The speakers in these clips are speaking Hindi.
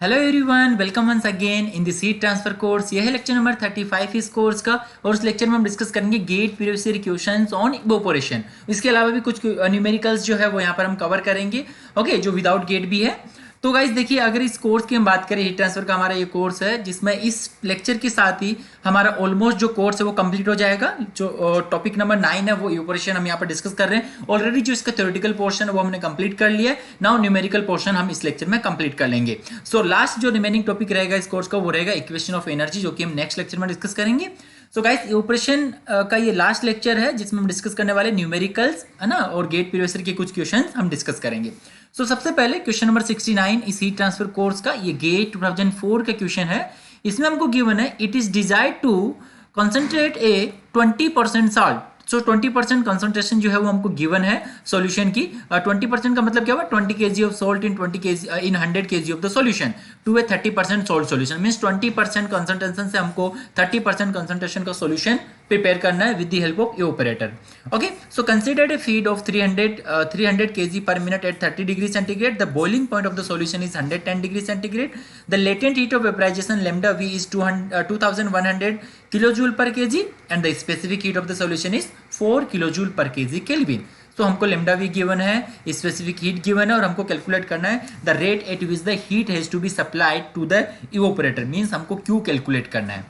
Hello everyone, welcome once again in the heat transfer course. यह है लेक्चर नंबर 35 इस कोर्स का। और इस लेक्चर में हम डिस्कस करेंगे GATE previous year questions on evaporation. इसके अलावा भी कुछ न्यूमेरिकल्स जो है वो यहाँ पर हम कवर करेंगे, ओके, जो विदाउट गेट भी है। तो गाइज देखिए, अगर इस कोर्स की हम बात करें, हीट ट्रांसफर का हमारा ये कोर्स है जिसमें इस लेक्चर के साथ ही हमारा ऑलमोस्ट जो कोर्स है वो कंप्लीट हो जाएगा। जो टॉपिक नंबर 9 है वो इवोपोरेशन हम यहाँ पर डिस्कस कर रहे हैं। ऑलरेडी जो इसका थ्योरेटिकल पोर्शन है वो हमने कंप्लीट कर लिया है। नाउ न्यूमेरिकल पोर्शन हम इस लेक्चर में कंप्लीट कर लेंगे। सो लास्ट जो रिमेनिंग टॉपिक रहेगा इस कोर्स का वो रहेगा इक्वेशन ऑफ एनर्जी, जो कि हम नेक्स्ट लेक्चर में डिस्कस करेंगे। सो गाइस, इवोपोरेशन का ये लास्ट लेक्चर है जिसमें हम डिस्कस करने वाले न्यूमेरिकल्स है ना, और गेट प्रीवियस ईयर के कुछ क्वेश्चंस हम डिस्कस करेंगे। सो सबसे पहले क्वेश्चन नंबर 69 इस हीट ट्रांसफर कोर्स का, ये गेट 2004 का क्वेश्चन है। इसमें हमको गिवन है it is desired to concentrate a 20% salt. So 20% concentration जो है वो हमको गिवन है सॉल्यूशन की। 20% का मतलब क्या हुआ, 20 kg of salt in 100 kg of the solution to a 30% salt solution. Means 20% concentration से हमको 30% कंसंट्रेशन का सॉल्यूशन प्रिपेयर करना है with the help of evaporator. Okay, so consider a feed of 300 kg per minute at 30 degree centigrade. The boiling point of the solution is 110 degree centigrade. The latent heat of vaporization lambda V is 2100 kilojoule per kg and the specific heat of the solution is 4 kilojoule per kg Kelvin. तो हमको लेमडा वी गिवन है, स्पेसिफिक हीट गिवन है, और हमको कैलकुलेट करना है the rate at which the heat has to be supplied to the evaporator. Means हमको क्यू कैलकुलेट करना है,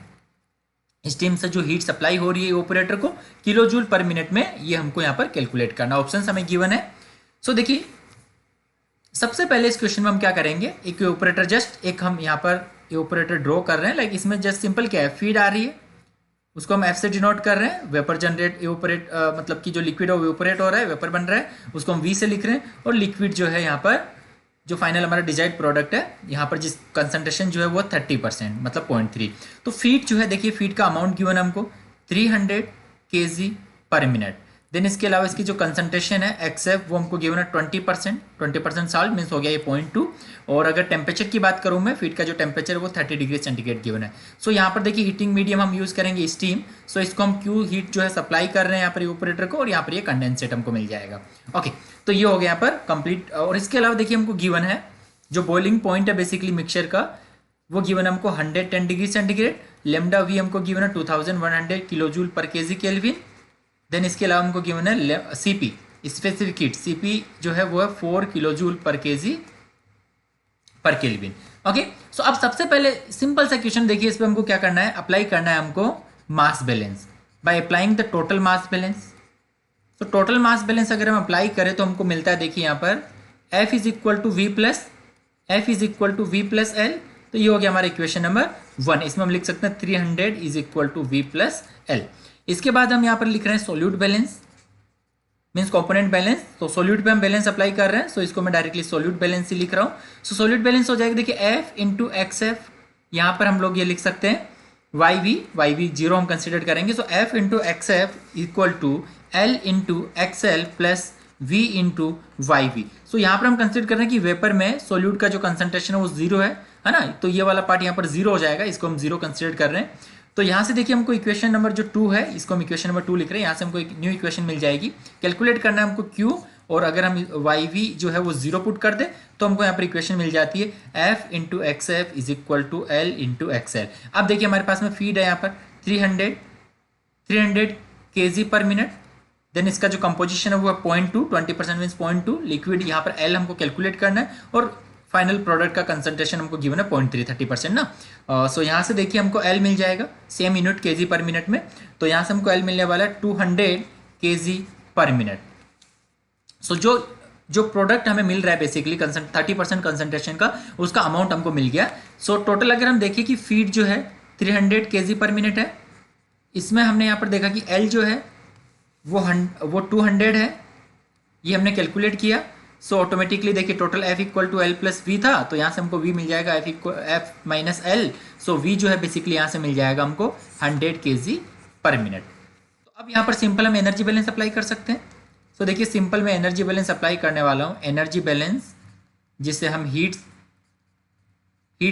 स्टीम से जो हीट सप्लाई हो रही है इवोपरेटर को किलो जूल पर मिनट में, ये हमको यहाँ पर कैलकुलेट करना। ऑप्शन हमें गिवन है। सो देखिए, सबसे पहले इस क्वेश्चन में हम क्या करेंगे, एक इवोपरेटर जस्ट एक हम यहाँ पर इवोपरेटर ड्रॉ कर रहे हैं। लाइक इसमें जस्ट सिंपल क्या है, फीड आ रही है, उसको हम एफ से डिनोट कर रहे हैं। वेपर जनरेट इवोपरेट मतलब कि जो लिक्विड है वो इवोपरेट हो रहा है, वेपर बन रहा है, उसको हम वी से लिख रहे हैं। और लिक्विड जो है यहाँ पर जो फाइनल हमारा डिजायर्ड प्रोडक्ट है, यहाँ पर जिस कंसंट्रेशन जो है वो 30% मतलब 0.3। तो फीड जो है, देखिए फीड का अमाउंट गिवन है हमको 300 kg पर मिनट। देन इसके अलावा इसकी जो कंसंट्रेशन है एक्सएफ वो हमको गिवन है 20% साल्ट, मीन्स हो गया ये 0.2। और अगर टेम्परेचर की बात करूँ मैं, फीड का जो टेम्परेचर है वो 30 डिग्री सेंटीग्रेड गिवन है। सो यहाँ पर देखिए हीटिंग मीडियम हम यूज़ करेंगे स्टीम। सो इसको हम क्यू हीट जो है सप्लाई कर रहे हैं यहाँ पर इवोपरेटर को, और यहाँ पर ये कंडेंसेट हमको मिल जाएगा। ओके, तो ये हो गया यहाँ पर कंप्लीट। और इसके अलावा देखिए हमको गिवन है जो बॉइलिंग पॉइंट है बेसिकली मिक्सचर का, वो गिवन है हमको 110 डिग्री सेंटीग्रेड। लेमडा वी हमको गिवन है 2100 kilo joule per KG kelvin. Then इसके अलावा हमको गिवन है सीपी, स्पेसिफिक हीट सीपी जो है वो है 4 kilo joule per kg per kelvin. Okay, so अब सबसे पहले सिंपल सा क्वेश्चन देखिए, इस पर हमको क्या करना है, अप्लाई करना है हमको mass balance by applying the total mass balance. तो टोटल मास बैलेंस अगर हम अप्लाई करें तो हमको मिलता है, देखिए यहाँ पर F is equal to V plus L. तो ये हो गया हमारा इक्वेशन नंबर 1। इसमें हम लिख सकते हैं 300 is equal to V plus L. इसके बाद हम यहाँ पर लिख रहे हैं solute balance, means component balance. तो सोल्यूट पे हम बैलेंस अप्लाई कर रहे हैं, सो इसको मैं डायरेक्टली सोल्यूट बैलेंस ही लिख रहा हूँ। सो सोल्यूट बैलेंस हो जाएगा, देखिए एफ इंटू एक्स एफ, यहाँ पर हम लोग ये लिख सकते हैं वाई वी जीरो हम कंसिडर करेंगे। So F into X F equal to L into X L plus V into Y V. So यहाँ पर हम कंसिडर कर रहे हैं कि वेपर में सोल्यूट का जो कंसंट्रेशन है वो जीरो है ना, तो ये वाला पार्ट यहाँ पर जीरो हो जाएगा, इसको हम जीरो कंसिडर कर रहे हैं। तो यहाँ से देखिए हमको इक्वेशन नंबर जो 2 है, इसको हम इक्वेशन नंबर 2 लिख रहे हैं। यहाँ से हमको एक न्यू इक्वेशन मिल जाएगी। कैलकुलेट करना है हमको Q, और अगर हम वाई वी जो है वो जीरो पुट कर दे तो हमको यहाँ पर इक्वेशन मिल जाती है F into X F is equal to L into X L. अब देखिए हमारे पास में फीड है यहाँ पर 300 kg पर मिनट। देन इसका जो कंपोजिशन है वो है 0.2, 20% मीन्स 0.2 लिक्विड। यहाँ पर L हमको कैलकुलेट करना है, और फाइनल प्रोडक्ट का कंसंट्रेशन हमको गिवन है 0.3, 30% ना। सो यहाँ से देखिए हमको L मिल जाएगा same unit KG per minute में। तो यहाँ से हमको L मिलने वाला है 200 kg पर मिनट। सो जो प्रोडक्ट हमें मिल रहा है बेसिकली 30% कंसंट्रेशन का, उसका अमाउंट हमको मिल गया। सो टोटल अगर हम देखें कि फीड जो है 300 kg पर मिनट है, इसमें हमने यहाँ पर देखा कि L जो है वो 200 है, ये हमने कैलकुलेट किया। सो ऑटोमेटिकली देखिए total F equal to L plus V था, तो यहाँ से हमको V मिल जाएगा F minus L. So V जो है बेसिकली यहाँ से मिल जाएगा हमको 100 kg पर मिनट। तो अब यहाँ पर सिंपल हम एनर्जी बैलेंस अप्लाई कर सकते हैं। सो देखिए सिंपल मैं एनर्जी बैलेंस अप्लाई करने वाला हूँ। एनर्जी बैलेंस जिससे हम हीट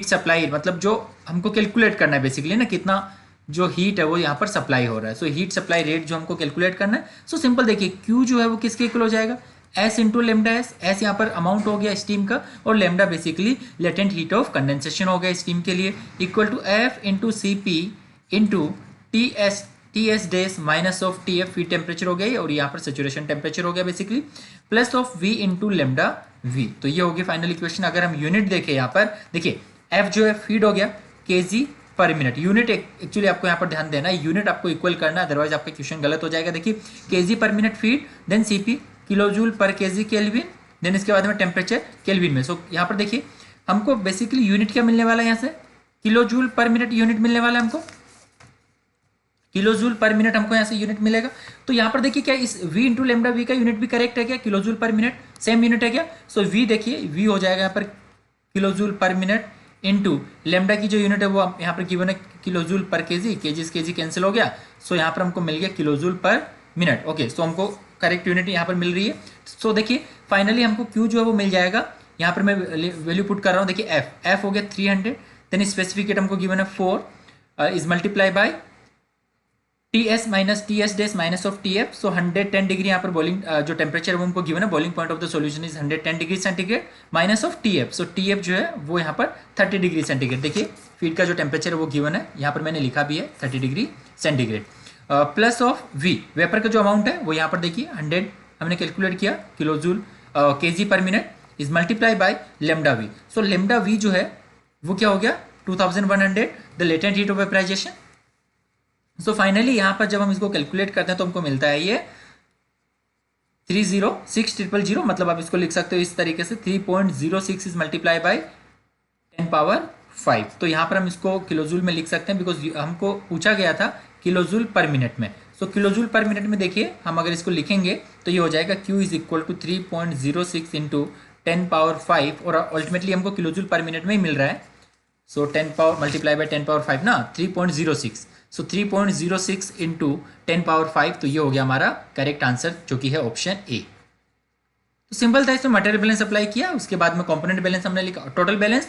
सप्लाई मतलब जो हमको कैलकुलेट करना है बेसिकली ना, कितना जो हीट है वो यहाँ पर सप्लाई हो रहा है। सो हीट सप्लाई रेट जो हमको कैलकुलेट करना है। सो सिंपल देखिए Q जो है वो किसके इक्वल हो जाएगा, एस इंटू लेमडा एस यहाँ पर अमाउंट हो गया स्टीम का, और lambda basically latent heat of condensation हो गया स्टीम के लिए, equal to F into C P into T S dash minus of T F feed temperature हो गया, और यहाँ पर सेचुरेशन टेम्परेचर हो गया basically, plus of V into lambda V. तो ये हो गया फाइनल इक्वेशन। अगर हम यूनिट देखें यहाँ पर, देखिए एफ जो है फीड हो गया KG per minute, unit actually आपको यहाँ पर ध्यान देना है, यूनिट आपको इक्वल करना है, अदरवाइज आपका क्वेश्चन गलत हो जाएगा। देखिए KG per minute feed, then CP kilo joule per KG kelvin, then इसके बाद में टेम्परेचर केल्विन में। सो यहाँ पर देखिए हमको बेसिकली यूनिट क्या मिलने वाला है, यहाँ से kilo joule per minute unit मिलने वाला है हमको, किलो जूल पर मिनट हमको यहाँ से यूनिट मिलेगा। तो यहाँ पर देखिए क्या इस v इंटू लेमडा वी का यूनिट भी करेक्ट है क्या, kilo joule per minute same unit है क्या। सो v देखिए v हो जाएगा यहाँ पर kilo joule per minute into lambda की जो यूनिट है वो यहाँ पर गिवन है kilo joule per kg, kg cancel हो गया। सो यहाँ पर हमको मिल गया kilo joule per minute. Okay, so हमको करेक्ट यूनिट यहाँ पर मिल रही है। सो देखिए फाइनली हमको q जो है वो मिल जाएगा, यहाँ पर मैं वैल्यू पुट कर रहा हूँ। देखिए f हो गया 300, देन स्पेसिफिकेट हमको गिवन है 4 is multiply by T S minus T S dash minus of T F. So 110 degree यहाँ पर बॉइलिंग जो टेम्परेचर है वो हमको गिवन है, boiling point of the solution is 110 degree centigrade minus of T F. So T F जो है वो यहाँ पर 30 डिग्री सेंटीग्रेड। देखिए फीड का जो टेम्परेचर है वो गिवन है, यहाँ पर मैंने लिखा भी है 30 degree centigrade, plus of V vapour का जो अमाउंट है वो यहाँ पर देखिए 100 हमने कैलकुलेट किया kilo joule KG per minute is multiply by lambda V. So lambda V जो है वो क्या हो गया 2100 the latent heat of vaporisation. So finally यहाँ पर जब हम इसको कैलकुलेट करते हैं तो हमको मिलता है ये 306,000, मतलब आप इसको लिख सकते हो इस तरीके से 3.06 इज मल्टीप्लाई बाय 10 पावर 5। तो यहाँ पर हम इसको किलोजूल में लिख सकते हैं, बिकॉज हमको पूछा गया था किलोजूल पर मिनट में। सो किलोजूल पर मिनट में देखिए हम अगर इसको लिखेंगे तो ये हो जाएगा Q is equal to 3.06 into 10 power 5, और अल्टीमेटली हमको किलोजूल पर मिनट में ही मिल रहा है। सो 10 पावर मल्टीप्लाई बाय 10 पावर 5 ना 3.06, सो 3.06 इंटू 10 पावर 5, तो ये हो गया हमारा करेक्ट आंसर जो कि है ऑप्शन ए। तो सिंपल था, इसमें मटेरियल बैलेंस अप्लाई किया, उसके बाद में कंपोनेंट बैलेंस हमने लिखा, टोटल बैलेंस,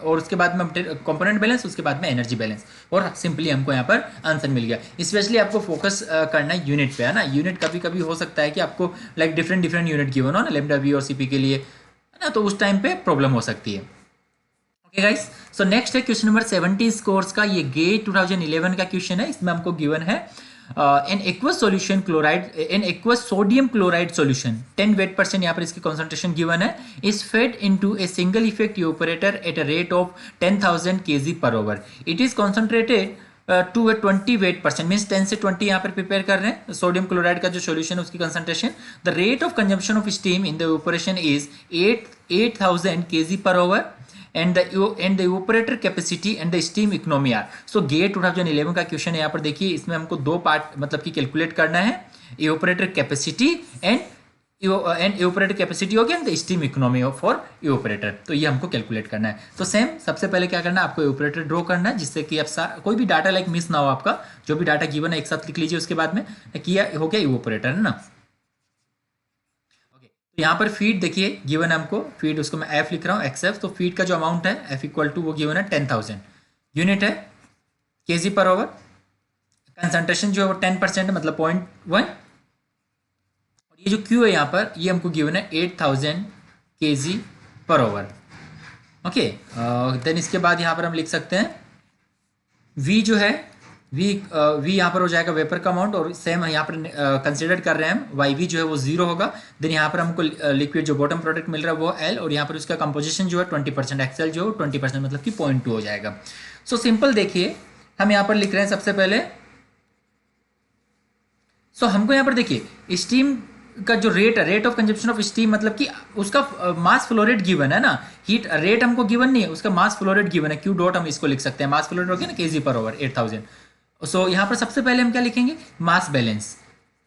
और उसके बाद में कंपोनेंट बैलेंस, उसके बाद में एनर्जी बैलेंस, और सिंपली हमको यहाँ पर आंसर मिल गया। स्पेशली आपको फोकस करना है यूनिट पे, है ना। यूनिट कभी कभी हो सकता है कि आपको लाइक डिफरेंट यूनिट गिवन हो ना, लेमडा वी और सीपी के लिए, है ना, तो उस टाइम पे प्रॉब्लम हो सकती है। ओके गाइस, सो नेक्स्ट है क्वेश्चन नंबर 70 इस कोर्स का, ये गेट 2011 का क्वेश्चन है। इसमें हमको गिवन है an aqueous solution chloride, an aqueous sodium chloride solution 10% यहाँ पर इसकी कॉन्सेंट्रेशन गिवन है, is fed into a single effect evaporator at a rate of 10,000 kg per hour. It is concentrated to a 20% means 10 से 20 यहाँ पर प्रिपेयर कर रहे हैं सोडियम क्लोराइड का जो सॉल्यूशन है उसकी concentration. The rate of consumption of steam in the evaporation is 8,000 kg per over and the evaporator capacity and the steam economy are। so GATE 2011 का क्वेश्चन है। यहाँ पर देखिए इसमें हमको दो पार्ट मतलब कि कैलकुलेट करना है, evaporator capacity and evaporator capacity हो गया and the steam economy for evaporator, तो ये हमको कैलकुलेट करना है। तो सेम सबसे पहले क्या करना है, आपको evaporator ड्रॉ करना है जिससे कि आप कोई भी डाटा लाइक मिस ना हो, आपका जो भी डाटा गिवन है एक साथ लिख लीजिए, उसके बाद में किया हो गया evaporator, है ना। तो यहाँ पर फीड देखिए गिवन है हमको, फीड उसको मैं एफ लिख रहा हूँ एक्सएफ। तो फीड का जो अमाउंट है एफ इक्वल टू वो गिवन है 10,000, यूनिट है केजी पर ओवर, कंसंट्रेशन जो है वो 10% है मतलब 0.1, और ये जो क्यू है यहाँ पर ये हमको गिवन है 8,000 kg per over. Okay, then इसके बाद यहाँ पर हम लिख सकते हैं वी जो है वी यहाँ पर हो जाएगा वेपर का अमाउंट, और सेम यहाँ पर कंसिडर कर रहे हैं हम वाई वी जो है वो 0 होगा। देन यहाँ पर हमको लिक्विड जो बॉटम प्रोडक्ट मिल रहा है वो एल, और यहाँ पर उसका कंपोजिशन जो है 20%, एक्सेल जो है 20% मतलब कि 0.2 हो जाएगा। सो सिंपल देखिए हम यहाँ पर लिख रहे हैं सबसे पहले, सो हमको यहाँ पर देखिए स्टीम का जो rate of consumption of steam मतलब कि उसका मास फ्लो रेट गिवन है ना, हीट रेट हमको गिवन नहीं है, उसका मास फ्लो रेट गिवन है, क्यू डॉट हम इसको लिख सकते हैं, मास फ्लो रेट हो गया ना केजी पर ओवर 8,000। सो यहाँ पर सबसे पहले हम क्या लिखेंगे, mass balance.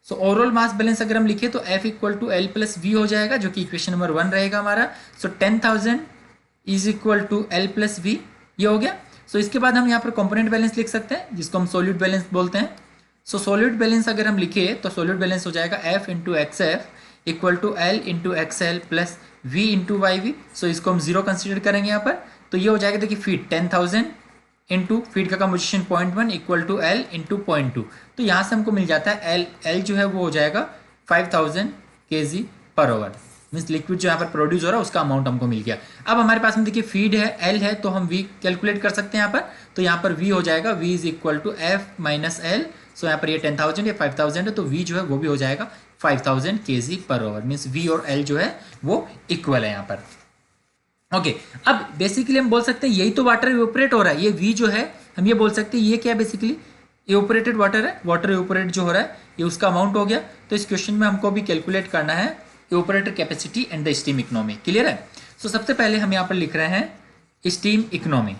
So overall mass balance अगर हम लिखे तो F equal to L plus V हो जाएगा, जो कि इक्वेशन नंबर 1 रहेगा हमारा। सो 10,000 is equal to L plus V, ये हो गया। सो इसके बाद हम यहाँ पर कंपोनेंट बैलेंस लिख सकते हैं जिसको हम सॉल्यूट बैलेंस बोलते हैं। सो सॉल्यूट बैलेंस अगर हम लिखे तो सॉल्यूट बैलेंस हो जाएगा F into X F equal to L into X L plus V into Y V. So इसको हम 0 कंसिडर करेंगे यहाँ पर, तो ये हो जाएगा देखिए फीड 10,000 इंटू फीड का composition 0.1 equal to L into 0.2। तो यहाँ से हमको मिल जाता है एल जो है वो हो जाएगा 5,000 kg per over, means liquid जो यहाँ पर प्रोड्यूस हो रहा है उसका अमाउंट हमको मिल गया। अब हमारे पास में देखिए फीड है, एल है, तो हम वी कैलकुलेट कर सकते हैं यहाँ पर। तो यहाँ पर वी हो जाएगा V is equal to F minus L. So यहाँ पर ये 10,000 या 5,000 है, तो वी जो है वो भी हो जाएगा 5,000 kg per over, means we और एल जो है वो इक्वल है यहाँ पर। ओके अब बेसिकली हम बोल सकते हैं यही तो वाटर इवेपोरेट हो रहा है, ये वी जो है हम ये बोल सकते हैं ये क्या है, बेसिकली इवेपोरेटेड वाटर है, वाटर इवेपोरेट जो हो रहा है ये उसका अमाउंट हो गया। तो इस क्वेश्चन में हमको भी कैलकुलेट करना है evaporator capacity and the steam economy. Clear है? सो सबसे पहले हम यहाँ पर लिख रहे हैं स्टीम इकोनॉमी।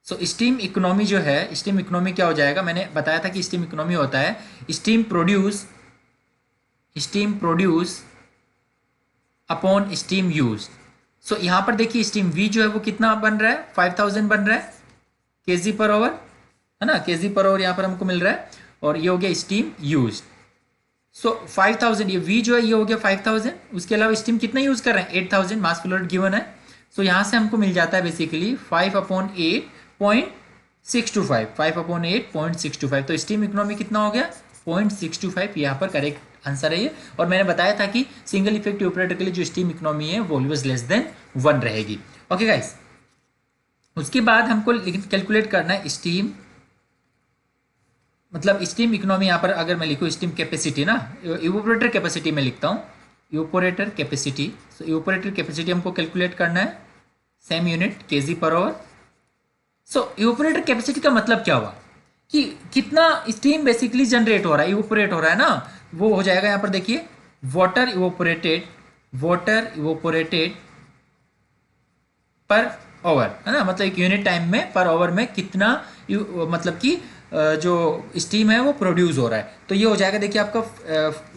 सो स्टीम इकोनॉमी जो है, स्टीम इकोनॉमी क्या हो जाएगा, मैंने बताया था कि स्टीम इकोनॉमी होता है steam produce upon steam use. So यहाँ पर देखिए स्टीम वी जो है वो कितना बन रहा है, 5,000 बन रहा है केजी पर ओवर, है ना, केजी पर ओवर यहाँ पर हमको मिल रहा है। और ये हो गया स्टीम यूज। सो 5,000, ये वी जो है ये हो गया 5,000, उसके अलावा स्टीम कितना यूज कर रहे हैं 8,000, मास फ्लो रेट गिवन है। सो यहाँ से हमको मिल जाता है बेसिकली 5/8.625, 5/8.625। तो स्टीम इकोनॉमी कितना हो गया 0.625, यहाँ पर करेक्ट आंसर है ये। और मैंने बताया था कि सिंगल इफेक्टिव ऑपरेटर के लिए जो स्टीम इकोनॉमी है वो ऑलवेज लेस देन 1 रहेगी। ओके गाइस, उसके बाद हमको कैलकुलेट करना है स्टीम, मतलब स्टीम इकोनॉमी यहाँ पर अगर मैं लिखूँ स्टीम कैपेसिटी ना, इवेपोरेटर कैपेसिटी में लिखता हूँ, इवेपोरेटर कैपेसिटी। सो इवेपोरेटर कैपेसिटी हमको कैलकुलेट करना है, सेम यूनिट केजी पर ओवर। सो इवेपोरेटर कैपेसिटी का मतलब क्या हुआ कि कितना स्टीम बेसिकली जनरेट हो रहा है, इवेपोरेट हो रहा है ना, वो हो जाएगा यहाँ पर देखिए वाटर इवेपोरेटेड पर ओवर, है ना, मतलब एक यूनिट टाइम में पर ओवर में कितना मतलब कि जो स्टीम है वो प्रोड्यूस हो रहा है। तो ये हो जाएगा देखिए आपका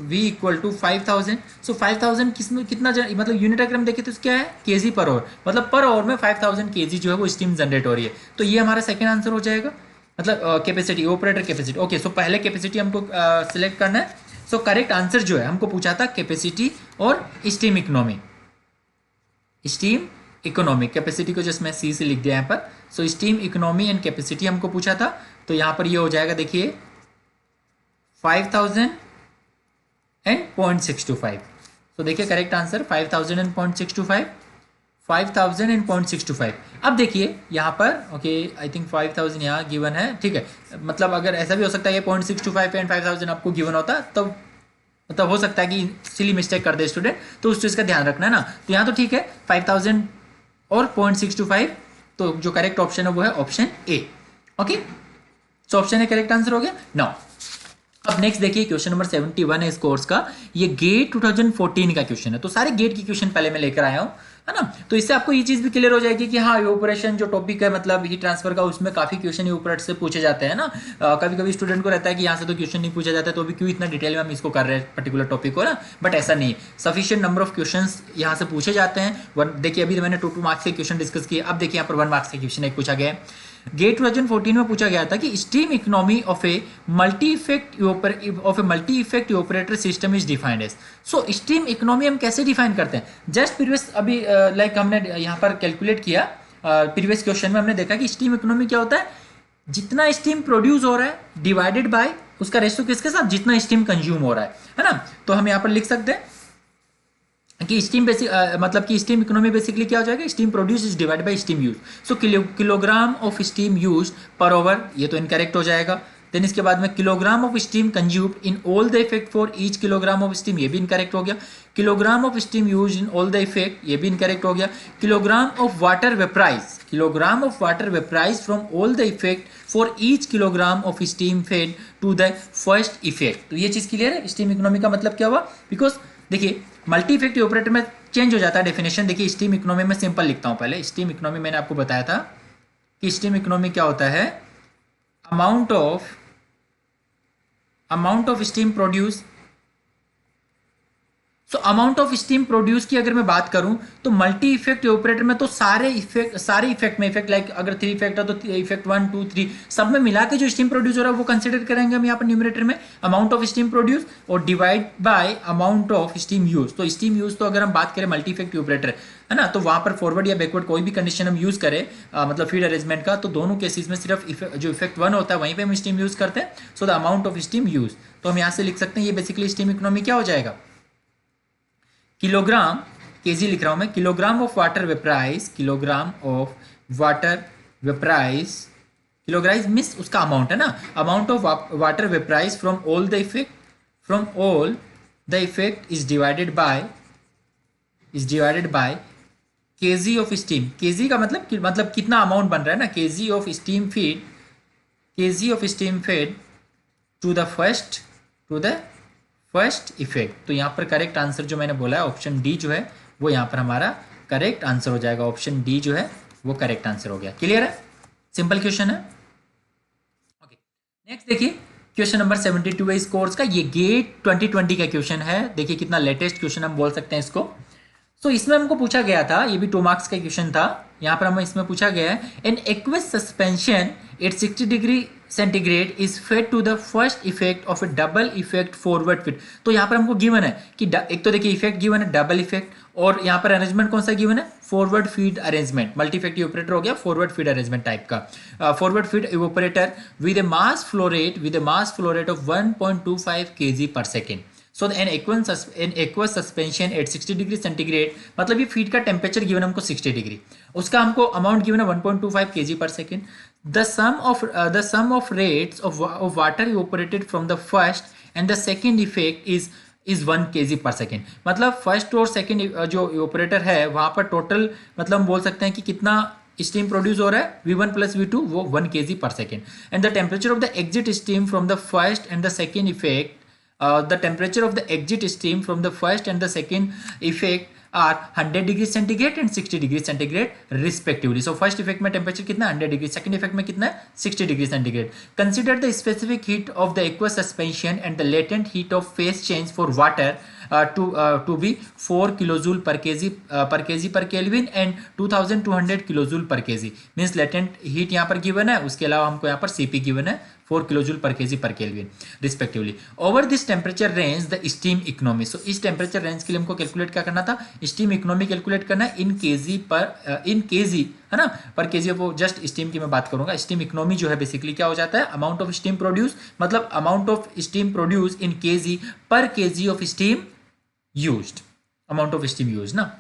V इक्वल टू 5,000। सो 5,000 किसमें कितना मतलब यूनिट अगर हम देखें तो क्या है केजी पर ओवर, मतलब पर ओवर में 5,000 kg जो है वो स्टीम जनरेट हो रही है। तो ये हमारा सेकेंड आंसर हो जाएगा, मतलब कैपेसिटी, ऑपरेटर कैपेसिटी। ओके, सो पहले कैपेसिटी हमको सिलेक्ट करना है। सो करेक्ट आंसर जो है हमको पूछा था कैपेसिटी और steam economy, steam economy, capacity को जस्ट मैं सी से लिख दिया यहाँ पर। सो स्टीम इकोनॉमी एंड कैपेसिटी हमको पूछा था, तो यहाँ पर ये हो जाएगा देखिए 5,000 एंड 0.625। तो देखिए करेक्ट आंसर 5,000 एंड 0.625, 5,000 एंड 0.625। अब देखिए यहाँ पर ओके आई थिंक 5,000 यहाँ गिवन है, ठीक है, मतलब अगर ऐसा भी हो सकता है ये 0.625 एंड 5,000 आपको गिवन होता तो मतलब हो सकता है कि सिली मिस्टेक कर दे स्टूडेंट, तो उस चीज़ का ध्यान रखना है ना। तो यहाँ तो ठीक है 5,000 और 0.625, तो जो करेक्ट ऑप्शन है वो है option A. Okay, so option A correct answer हो गया। नाउ अब नेक्स्ट देखिए क्वेश्चन नंबर 71 है इस कोर्स का, ये गेट 2014 का क्वेश्चन है। तो सारे गेट की क्वेश्चन पहले मैं लेकर आया हूँ, है ना, तो इससे आपको ये चीज भी क्लियर हो जाएगी कि हाँ इवेपोरेशन जो टॉपिक है मतलब हीट ट्रांसफर का, उसमें काफी क्वेश्चन इवेपोरेट से पूछे जाते हैं ना। कभी कभी स्टूडेंट को रहता है कि यहाँ से तो क्वेश्चन नहीं पूछा जाता है, तो अभी क्यों इतना डिटेल में हम इसको कर रहे हैं पर्टिकुलर टॉपिक को ना, बट ऐसा नहीं है, सफिशिएंट नंबर ऑफ क्वेश्चन यहाँ से पूछे जाते हैं। देखिए अभी मैंने 2 मार्क्स के क्वेश्चन डिस्कस किए, अब देखिए यहाँ पर 1 मार्क्स के क्वेश्चन एक पूछा गया है। गेट 2014 में पूछा गया था कि steam economy of a multi effect evaporator system is defined as. So steam economy हम कैसे डिफाइन करते हैं, जस्ट प्रीवियस अभी लाइक हमने यहाँ पर कैलकुलेट किया, प्रीवियस क्वेश्चन में हमने देखा कि स्टीम इकोनॉमी क्या होता है, जितना स्टीम प्रोड्यूस हो रहा है डिवाइडेड बाय उसका रेशियो किसके साथ, जितना स्टीम कंज्यूम हो रहा है ना। तो हम यहाँ पर लिख सकते हैं कि स्टीम बेसिक मतलब कि स्टीम इकोनॉमी बेसिकली क्या हो जाएगा, steam produce is divide by steam use. So kilogram of steam use पर ओवर, ये तो इनकरेक्ट हो जाएगा। देन इसके बाद में kilogram of steam consumed in all the effect for each kilogram of steam, ये भी इनकरेक्ट हो गया। Kilogram of steam use in all the effect, ये भी इनकरेक्ट हो गया। Kilogram of water vaporise from all the effect for each kilogram of steam fed to the first effect. तो ये चीज क्लियर है, स्टीम इकोनॉमी का मतलब क्या हुआ, बिकॉज देखिए मल्टी इफेक्टिव ऑपरेटर में चेंज हो जाता है डेफिनेशन। देखिए स्टीम इकोनॉमी में सिंपल लिखता हूं पहले, स्टीम इकोनॉमी मैंने आपको बताया था कि स्टीम इकोनॉमी क्या होता है, amount of steam produce. So amount of steam produce की अगर मैं बात करूं तो मल्टी इफेक्ट ऑपरेटर में तो सारे इफेक्ट में इफेक्ट लाइक अगर 3 इफेक्ट है तो इफेक्ट 1 2 3 सब में मिला के जो स्टीम प्रोड्यूस हो रहा है वो कंसिडर करेंगे हम यहाँ पर न्यूमरेटर में अमाउंट ऑफ स्टीम प्रोड्यूस और divide by amount of steam use. तो स्टीम यूज तो अगर हम बात करें मल्टी इफेक्ट ऑपरेटर है ना, तो वहां पर फॉरवर्ड या बैकवर्ड कोई भी कंडीशन हम यूज करें मतलब फीड अरेंजमेंट का, तो दोनों केसेस में सिर्फ जो इफेक्ट 1 होता है वहीं पे हम स्टीम यूज करते हैं। So the amount of steam use, तो हम यहाँ से लिख सकते हैं ये बेसिकली स्टीम इकोनॉमी क्या हो जाएगा, किलोग्राम, केजी लिख रहा हूं मैं, kilogram of water vaporise, kilogram of water vaporise, kilogram means उसका अमाउंट है ना, amount of water vaporise from all the effect, from all the effect is divided by KG of steam. KG का मतलब कितना अमाउंट बन रहा है ना, KG of steam feed, KG of steam feed to the first effect. तो यहाँ पर करेक्ट आंसर जो मैंने बोला है ऑप्शन डी जो है वो यहाँ पर हमारा करेक्ट आंसर हो जाएगा, ऑप्शन डी जो है वो करेक्ट आंसर हो गया। क्लियर है, सिंपल क्वेश्चन है। ओके, नेक्स्ट देखिए क्वेश्चन नंबर 72 है इस कोर्स का, ये गेट 2020 का क्वेश्चन है। देखिए कितना लेटेस्ट क्वेश्चन हम बोल सकते हैं इसको। सो इसमें हमको पूछा गया था, ये भी 2 मार्क्स का क्वेश्चन था, यहाँ पर हमें इसमें पूछा गया है an aqueous suspension at 60 degree centigrade is fed to the first effect of a double effect forward feed. तो यहाँ पर हमको गिवन है कि एक तो देखिए इफेक्ट गिवन है डबल इफेक्ट, और यहाँ पर अरेंजमेंट कौन सा गिवन है, forward feed arrangement, multi effect evaporator हो गया, फॉरवर्ड फीड अरेंजमेंट टाइप का, forward feed evaporator with a mass flow rate of 1.25 kg per second। So an aqueous suspension at 60 degree centigrade, मतलब ये फीड का टेम्परेचर गिवन हमको 60 डिग्री, उसका हमको अमाउंट गिवन है 1.25 kg per second। The sum of rates of water evaporated from the first and the second effect is 1 kg per second। मतलब फर्स्ट और सेकेंड जो इवेपोरेटर है वहां पर टोटल मतलब हम बोल सकते हैं कि कितना स्टीम प्रोड्यूस हो रहा है, V1 प्लस V2 वो 1 kg per second। And the temperature of the exit steam from the first and the second effect, the temperature of the exit stream from the first and the second effect are 100 degree centigrade and 60 degree centigrade respectively। so first effect में temperature कितना 100 degree, second effect में कितना है 60 degree centigrade। consider the specific heat of the aqueous suspension and the latent heat of phase change for water to be 4 kilojoule per kg per Kelvin and 2200 kilojoule per kg। means latent heat यहाँ पर given है, उसके अलावा हमको यहाँ पर Cp given है 4 kilojoule per kg per Kelvin respectively। over this temperature range the steam economy। so इस temperature range के लिए हमको कैलकुलेट क्या करना था, steam economy कैलकुलेट करना है इन kg है ना, पर केजी। वो जस्ट स्टीम की मैं बात करूंगा। स्टीम इकोनॉमी जो है बेसिकली क्या हो जाता है, अमाउंट ऑफ स्टीम प्रोड्यूस, मतलब amount of steam produce in kg per kg of steam used, amount of steam use ना,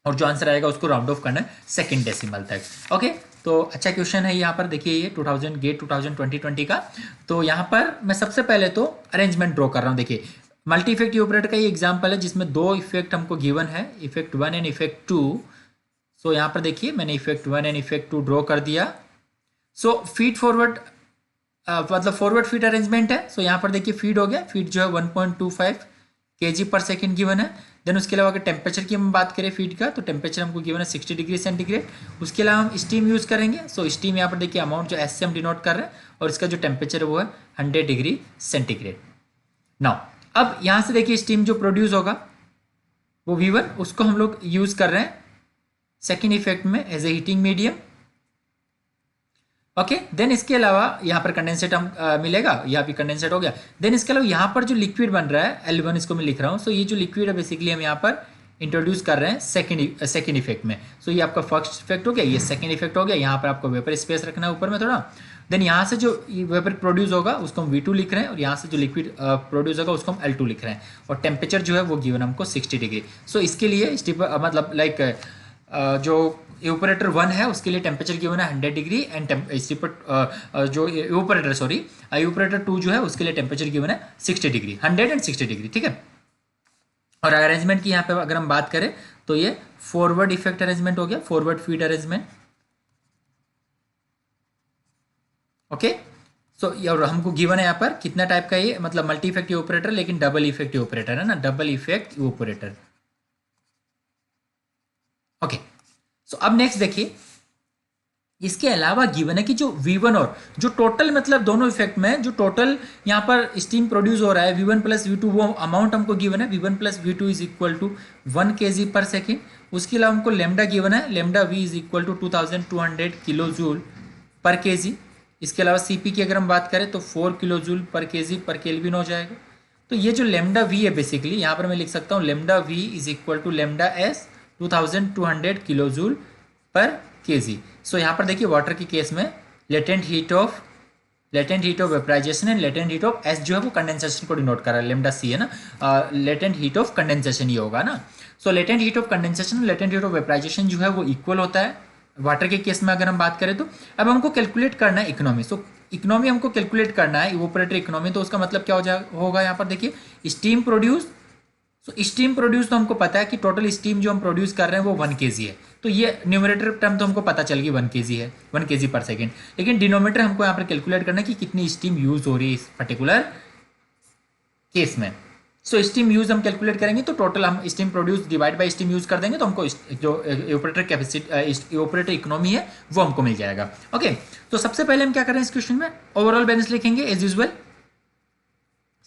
और जो आंसर आएगा उसको राउंड ऑफ करना है सेकंड डेसिमल तक। ओके, तो अच्छा क्वेश्चन है यहाँ पर देखिए, ये 2020 का। तो यहाँ पर मैं सबसे पहले तो अरेंजमेंट ड्रॉ कर रहा हूँ। देखिए मल्टी इफेक्ट इवेपोरेटर का ये एग्जांपल है जिसमें 2 इफेक्ट हमको गिवन है, इफेक्ट 1 एंड इफेक्ट 2। सो यहाँ पर देखिए मैंने इफेक्ट 1 एंड इफेक्ट 2 ड्रॉ कर दिया। सो फीड फॉरवर्ड मतलब फॉरवर्ड फीड अरेंजमेंट है। सो यहाँ पर देखिए फीड हो गया, फीड जो है 1.25 kg पर सेकेंड गिवन है। देन उसके अलावा अगर टेम्परेचर की हम बात करें फीड का, तो टेम्परेचर हमको गिवन है 60 डिग्री सेंटीग्रेड। उसके अलावा हम स्टीम यूज़ करेंगे। सो स्टीम यहाँ पर देखिए अमाउंट जो एस से हम डिनोट कर रहे हैं, और इसका जो टेम्परेचर है वो है 100 डिग्री सेंटीग्रेड। नाउ अब यहाँ से देखिए स्टीम जो प्रोड्यूस होगा वो V1, उसको हम लोग यूज़ कर रहे हैं सेकेंड इफेक्ट में as a heating medium. Okay, then इसके अलावा यहाँ पर कंडेंसेट हम मिलेगा, यहाँ भी कंडेंसेट हो गया। देन इसके अलावा यहाँ पर जो लिक्विड बन रहा है L1, इसको मैं लिख रहा हूँ। सो ये जो लिक्विड है बेसिकली हम यहाँ पर इंट्रोड्यूस कर रहे हैं सेकंड इफेक्ट में। सो ये आपका फर्स्ट इफेक्ट हो गया, ये सेकंड इफेक्ट हो गया। यहाँ पर आपको वेपर स्पेस रखना है ऊपर में थोड़ा। देन यहाँ से जो वेपर प्रोड्यूस होगा उसको हम V2 लिख रहे हैं, और यहाँ से जो लिक्विड प्रोड्यूस होगा उसको हम L2 लिख रहे हैं, और टेम्परेचर जो है वो गिवन हमको 60 डिग्री। सो इसके लिए मतलब लाइक जो इवेपोरेटर 1 है उसके लिए टेम्परेचर गिवन है 100 डिग्री, एंड जो इवेपोरेटर 2 जो है उसके लिए टेम्परेचर गिवन है 60 डिग्री, 100 एंड 60 डिग्री, ठीक है। और अरेंजमेंट की यहाँ पे अगर हम बात करें तो ये फॉरवर्ड इफेक्ट अरेंजमेंट हो गया, फॉरवर्ड फीड अरेंजमेंट। ओके, सो और हमको गिवन है यहाँ पर कितना टाइप का ये, मतलब मल्टी इफेक्ट इवेपोरेटर, लेकिन डबल इफेक्ट इवेपोरेटर है ना, double effect evaporator. Okay, so अब नेक्स्ट देखिए, इसके अलावा गिवन है कि जो V1 और जो टोटल मतलब दोनों इफेक्ट में जो टोटल यहाँ पर स्टीम प्रोड्यूस हो रहा है V1 प्लस V2, वो अमाउंट हमको गिवन है V1 plus V2 is equal to 1 kg per second. उसके अलावा हमको लेमडा गिवन है, lambda V is equal to 2200 kilojoule per kg। इसके अलावा Cp की अगर हम बात करें तो 4 किलोजूल पर kg पर केल्विन हो जाएगा। तो ये जो लेमडा V है बेसिकली यहाँ पर मैं लिख सकता हूँ lambda V is equal to lambda S 2200 kilojoule per kg। So यहाँ पर देखिए वाटर के केस में latent heat of vaporisation and latent heat of S जो है वो कंडेंसेशन को डिनोट कर रहा है, लेमडा C है ना, लेटेंट हीट ऑफ कंडेंसेशन ये होगा ना। So latent heat of condensation, latent heat of vaporisation जो है वो इक्वल होता है वाटर के केस में अगर हम बात करें तो। अब हमको कैलकुलेट करना है इकोनॉमी। सो इकोनॉमी हमको कैलकुलेट करना है, इवोपरेटर इकोनॉमी। तो उसका मतलब क्या होगा यहाँ पर देखिए स्टीम प्रोड्यूस। सो स्टीम प्रोड्यूस तो हमको पता है कि टोटल स्टीम जो हम प्रोड्यूस कर रहे हैं वो 1 kg है, तो ये न्यूमरेटर टर्म तो हमको पता चल गई 1 kg है, 1 kg पर सेकेंड। लेकिन डिनोमीटर हमको यहाँ पर कैलकुलेट करना है कि कितनी स्टीम यूज हो रही है इस पर्टिकुलर केस में। सो स्टीम यूज हम कैलकुलेट करेंगे तो टोटल हम steam produce divide by steam use कर देंगे तो हमको जो इवोपरेटर कैपेसिटी इवोपरेटर इकोनॉमी है वो हमको मिल जाएगा। ओके, तो सबसे पहले हम क्या कर रहे हैं इस क्वेश्चन में, ओवरऑल बैलेंस लिखेंगे एज यूजुअल।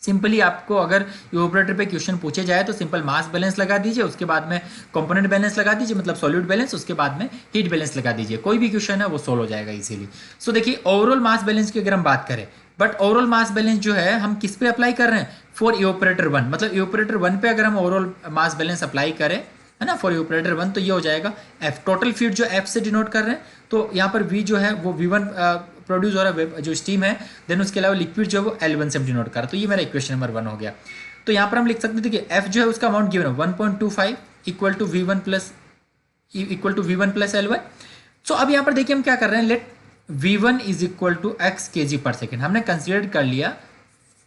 सिंपली आपको अगर इवोपरेटर पे क्वेश्चन पूछे जाए तो सिंपल मास बैलेंस लगा दीजिए, उसके बाद में कंपोनेंट बैलेंस लगा दीजिए, मतलब सॉल्यूट बैलेंस, उसके बाद में हीट बैलेंस लगा दीजिए। कोई भी क्वेश्चन है वो सोल्व हो जाएगा इजीली। सो देखिए ओवरऑल मास बैलेंस की अगर हम बात करें, बट ओवरऑल मास बैलेंस जो है हम किस पे अप्लाई कर रहे हैं, फॉर इवोपरेटर 1, मतलब इवोपरेटर 1 पे अगर हम ओवरऑल मास बैलेंस अप्लाई करें, है ना, फॉर इवोपरेटर 1, तो ये हो जाएगा एफ, टोटल फीड जो एफ से डिनोट कर रहे हैं। तो यहाँ पर वी जो है वो V1 प्रोड्यूस हो रहा है जो स्टीम है, देन उसके अलावा लिक्विड जो है वो L1 से डिनोट कर रहा है। तो ये मेरा इक्वेशन नंबर 1 हो गया। तो यहाँ पर हम लिख सकते थे कि एफ जो है उसका अमाउंट गिवन है 1.25 equal to V1 plus L1। सो अब यहाँ पर देखिए हम क्या कर रहे हैं, let V1 is equal to x kg per second. हमने कंसिडर कर लिया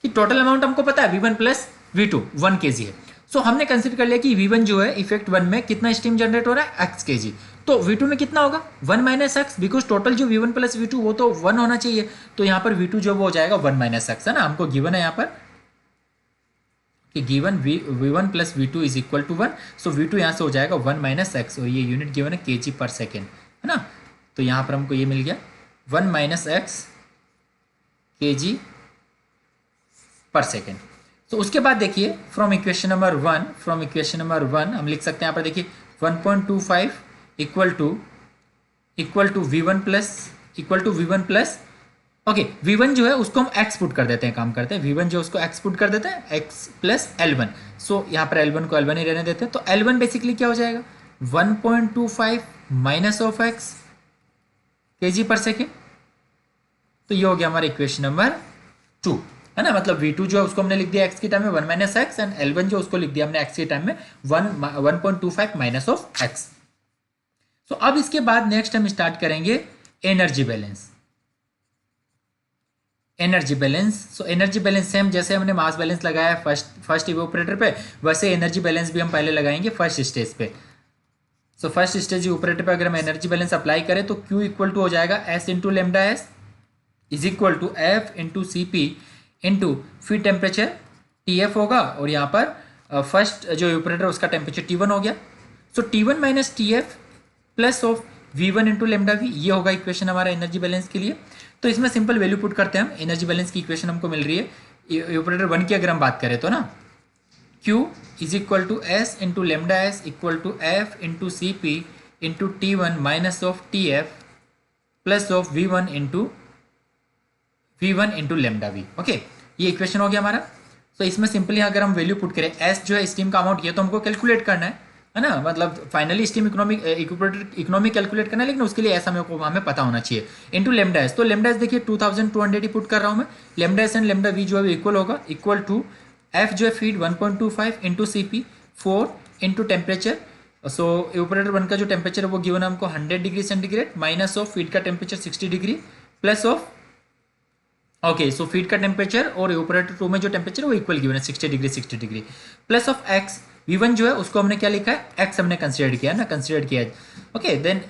कि टोटल अमाउंट हमको पता है V1 प्लस V2 1 kg है। सो हमने कंसिडर कर लिया कि V1 जो है इफेक्ट 1 में कितना स्टीम जनरेट हो रहा है x kg, तो V2 में कितना होगा 1 माइनस एक्स, बिकॉज टोटल जो V1 प्लस V2 वो तो 1 होना चाहिए। तो यहाँ पर V2 जो वो हो जाएगा 1 माइनस एक्स, है ना, हमको गिवन है यहाँ पर कि given V1 plus V2 is equal to 1। So V2 यहाँ से हो जाएगा 1 माइनस एक्स, और ये यूनिट गिवन है kg पर सेकेंड, है ना। तो यहाँ पर हमको ये मिल गया 1 minus x kg per second. तो उसके बाद देखिए फ्रॉम इक्वेशन नंबर 1 हम लिख सकते हैं यहाँ पर देखिए 1.25 equal to V1 plus okay, V1 जो है उसको हम x पुट कर देते हैं, काम करते हैं V1 जो उसको x पुट कर देते हैं x प्लस L1। सो यहाँ पर L1 को L1 ही रहने देते हैं। तो L1 बेसिकली क्या हो जाएगा 1.25 minus of x kg per second. तो ये हो गया हमारा इक्वेशन नंबर 2, है ना, मतलब V2 जो है उसको हमने लिख दिया x के टाइम में 1 माइनस एक्स, एंड L1 जो उसको लिख दिया हमने x के टाइम में 1.25 माइनस ऑफ x। सो अब इसके बाद नेक्स्ट हम स्टार्ट करेंगे energy balance. So energy balance same जैसे हमने मास बैलेंस लगाया फर्स्ट इवोपरेटर पे, वैसे एनर्जी बैलेंस भी हम पहले लगाएंगे फर्स्ट स्टेज पे। सो फर्स्ट स्टेज इवोपरेटर पे अगर हम एनर्जी बैलेंस अप्लाई करें तो Q इक्वल टू हो जाएगा S into lambda S is equal to F into CP into feed temperature TF होगा, और यहाँ पर फर्स्ट जो इवोपरेटर उसका टेम्परेचर T1 हो गया। सो T1 minus TF plus of V1 into lambda V, ये होगा इक्वेशन हमारा एनर्जी बैलेंस के लिए। तो इसमें सिंपल वैल्यू पुट करते हैं हम, एनर्जी बैलेंस की इक्वेशन हमको मिल रही है इवोपरेटर 1 की अगर हम बात करें तो ना, Q is equal to S into lambda S equal to F into CP into T1 minus of TF plus of V1 into lambda V। Okay, ये इक्वेशन हो गया हमारा। तो इसमें सिंपली अगर हम वैल्यू पुट करें, S जो है स्टीम का अमाउंट, ये तो हमको कैलकुलेट करना है ना, मतलब फाइनली स्टीम इकोनॉमी कैलकुलेट करना है, लेकिन उसके लिए ऐसा हमें पता होना चाहिए। इंटू लेमडा एस, तो लेमडा एस देखिए 2200 ही पुट कर रहा हूँ मैं। Lambda S and lambda V जो है इक्वल होगा, इक्वल टू एफ जो है feed 1.25 into CP 4 into temperature. So evaporator 1 का जो टेम्परेचर है वो गिवन है हमको 100 degree centigrade, minus of feed का temperature 60 degree, plus of okay, so feed का टेम्परेचर और इवोपरेटर 2 में जो टेम्परेचर है वो इक्वल गिवन है 60 degree, plus of x. V1 जो है उसको हमने क्या लिखा है, x हमने कंसिडर किया ना, ओके, देन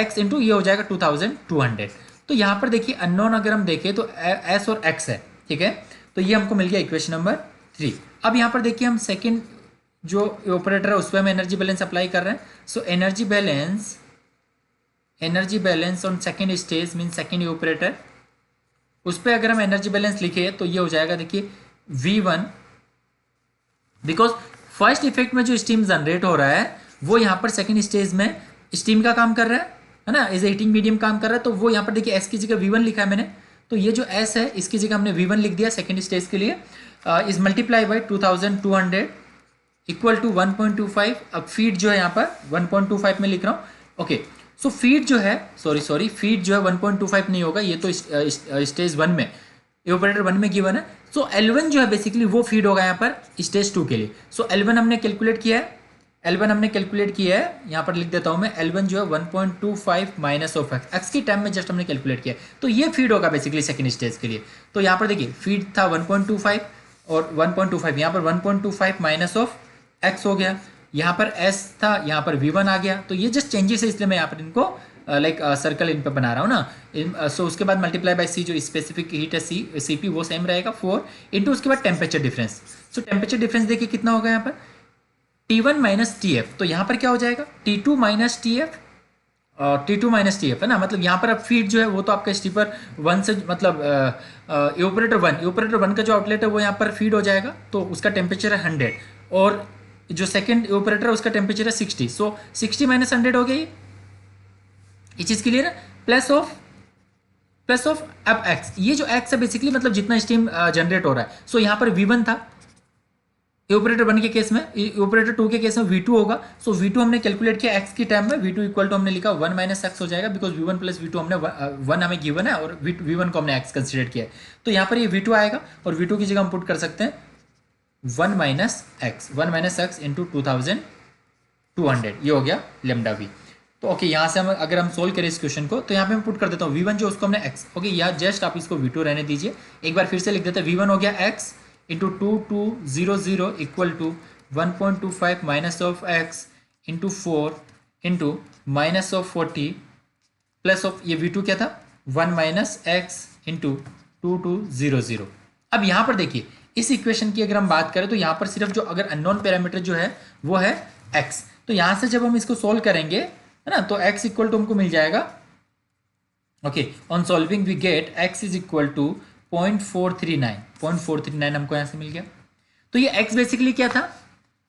x इंटू ये हो जाएगा 2200। तो यहाँ पर देखिए अननोन अगर हम देखें तो s और x है, ठीक है। तो ये हमको मिल गया इक्वेशन नंबर 3। अब यहाँ पर देखिए हम सेकंड जो ऑपरेटर है उस पर हम एनर्जी बैलेंस अप्लाई कर रहे हैं। So energy balance on second stage mean second operator, उस पर अगर हम एनर्जी बैलेंस लिखे तो ये हो जाएगा देखिए V1, बिकॉज फर्स्ट इफेक्ट में जो स्टीम जनरेट हो रहा है वो यहाँ पर सेकंड स्टेज में स्टीम का काम कर रहा है ना, एज ए हीटिंग मीडियम काम कर रहा है। तो वो यहाँ पर देखिए एस की जगह V1 लिखा है मैंने, तो ये जो एस है इसकी जगह हमने V1 लिख दिया सेकंड स्टेज के लिए, is multiply by 2200 equal to 1.25। अब फीड जो है यहाँ पर 1.25 में लिख रहा हूँ, ओके। सो फीड जो है फीड जो है 1.25 नहीं होगा, ये तो स्टेज 1 में इवोपरेटर 1 में गिवन है। सो L1 जो है बेसिकली वो फीड होगा यहाँ पर स्टेज 2 के लिए। सो L1 हमने कैलकुलेट किया है L1 हमने कैलकुलेट किया है, यहाँ पर लिख देता हूँ मैं, L1 जो है 1.25 माइनस ऑफ एक्स, एक्स की टाइम में जस्ट हमने कैलकुलेट किया, तो ये फीड होगा बेसिकली सेकंड स्टेज के लिए। तो यहाँ पर देखिए फीड था 1.25 और 1.25, यहाँ पर 1.25 माइनस ऑफ एक्स हो गया, यहाँ पर एस था, यहाँ पर V1 आ गया। तो ये जस्ट चेंजेस है, इसलिए मैं यहाँ पर इनको लाइक सर्कल इन पे बना रहा हूँ ना। सो उसके बाद मल्टीप्लाई बाय सी, जो स्पेसिफिक हीट है CP वो सेम रहेगा 4 इंटू उसके बाद टेम्परेचर डिफरेंस। सो टेम्परेचर डिफरेंस देखिए कितना होगा यहाँ पर T1 माइनस TF, तो यहाँ पर क्या हो जाएगा T2 minus TF, T2 minus TF है ना, मतलब यहाँ पर अब फीड जो है वो तो आपका स्टीपर 1 से मतलब इवेपोरेटर 1 का जो आउटलेट है वो यहाँ पर फीड हो जाएगा, तो उसका टेम्परेचर है 100 और जो सेकंड इवेपोरेटर है उसका टेम्परेचर है 60। सो 60 माइनस 100 हो गया, ये चीज़ क्लियर है। प्लस ऑफ अब एक्स, ये जो एक्स है बेसिकली मतलब जितना स्टीम जनरेट हो रहा है। सो यहाँ पर V1 था इवेपोरेटर 1 के केस में, इवेपोरेटर 2 के केस में V2 होगा। सो V2 हमने कैलकुलेट किया x की टर्म में, V2 इक्वल टू हमने लिखा 1 माइनस एक्स हो जाएगा, बिकॉज V1 प्लस V2 हमने 1 हमें गिवन है और V1 को हमने x कंसिडर किया है। तो यहाँ पर ये V2 आएगा और V2 की जगह हम पुट कर सकते हैं 1 माइनस एक्स इंटू 2200, ये हो गया लेमडा V। तो ओके, यहाँ से हम अगर हम सोल्व करें इस क्वेश्चन को, तो यहाँ पे मैं पुट कर देता हूँ V1 जो उसको हमने x, ओके या जस्ट आप इसको V2 रहने दीजिए, एक बार फिर से लिख देते हैं V1 हो गया x into 2200 equal to 1.25 minus of x into 4 into minus of 40 plus of ये V2 क्या था 1 माइनस x इंटू 2200। अब यहाँ पर देखिए इस इक्वेशन की अगर हम बात करें तो यहाँ पर सिर्फ जो अगर अननोन पैरामीटर जो है वो है x, तो यहाँ से जब हम इसको सोल्व करेंगे है ना, तो x इक्वल टू हमको मिल जाएगा, okay on solving we get x is equal to 0.439 हमको यहाँ से मिल गया। तो ये x बेसिकली क्या था,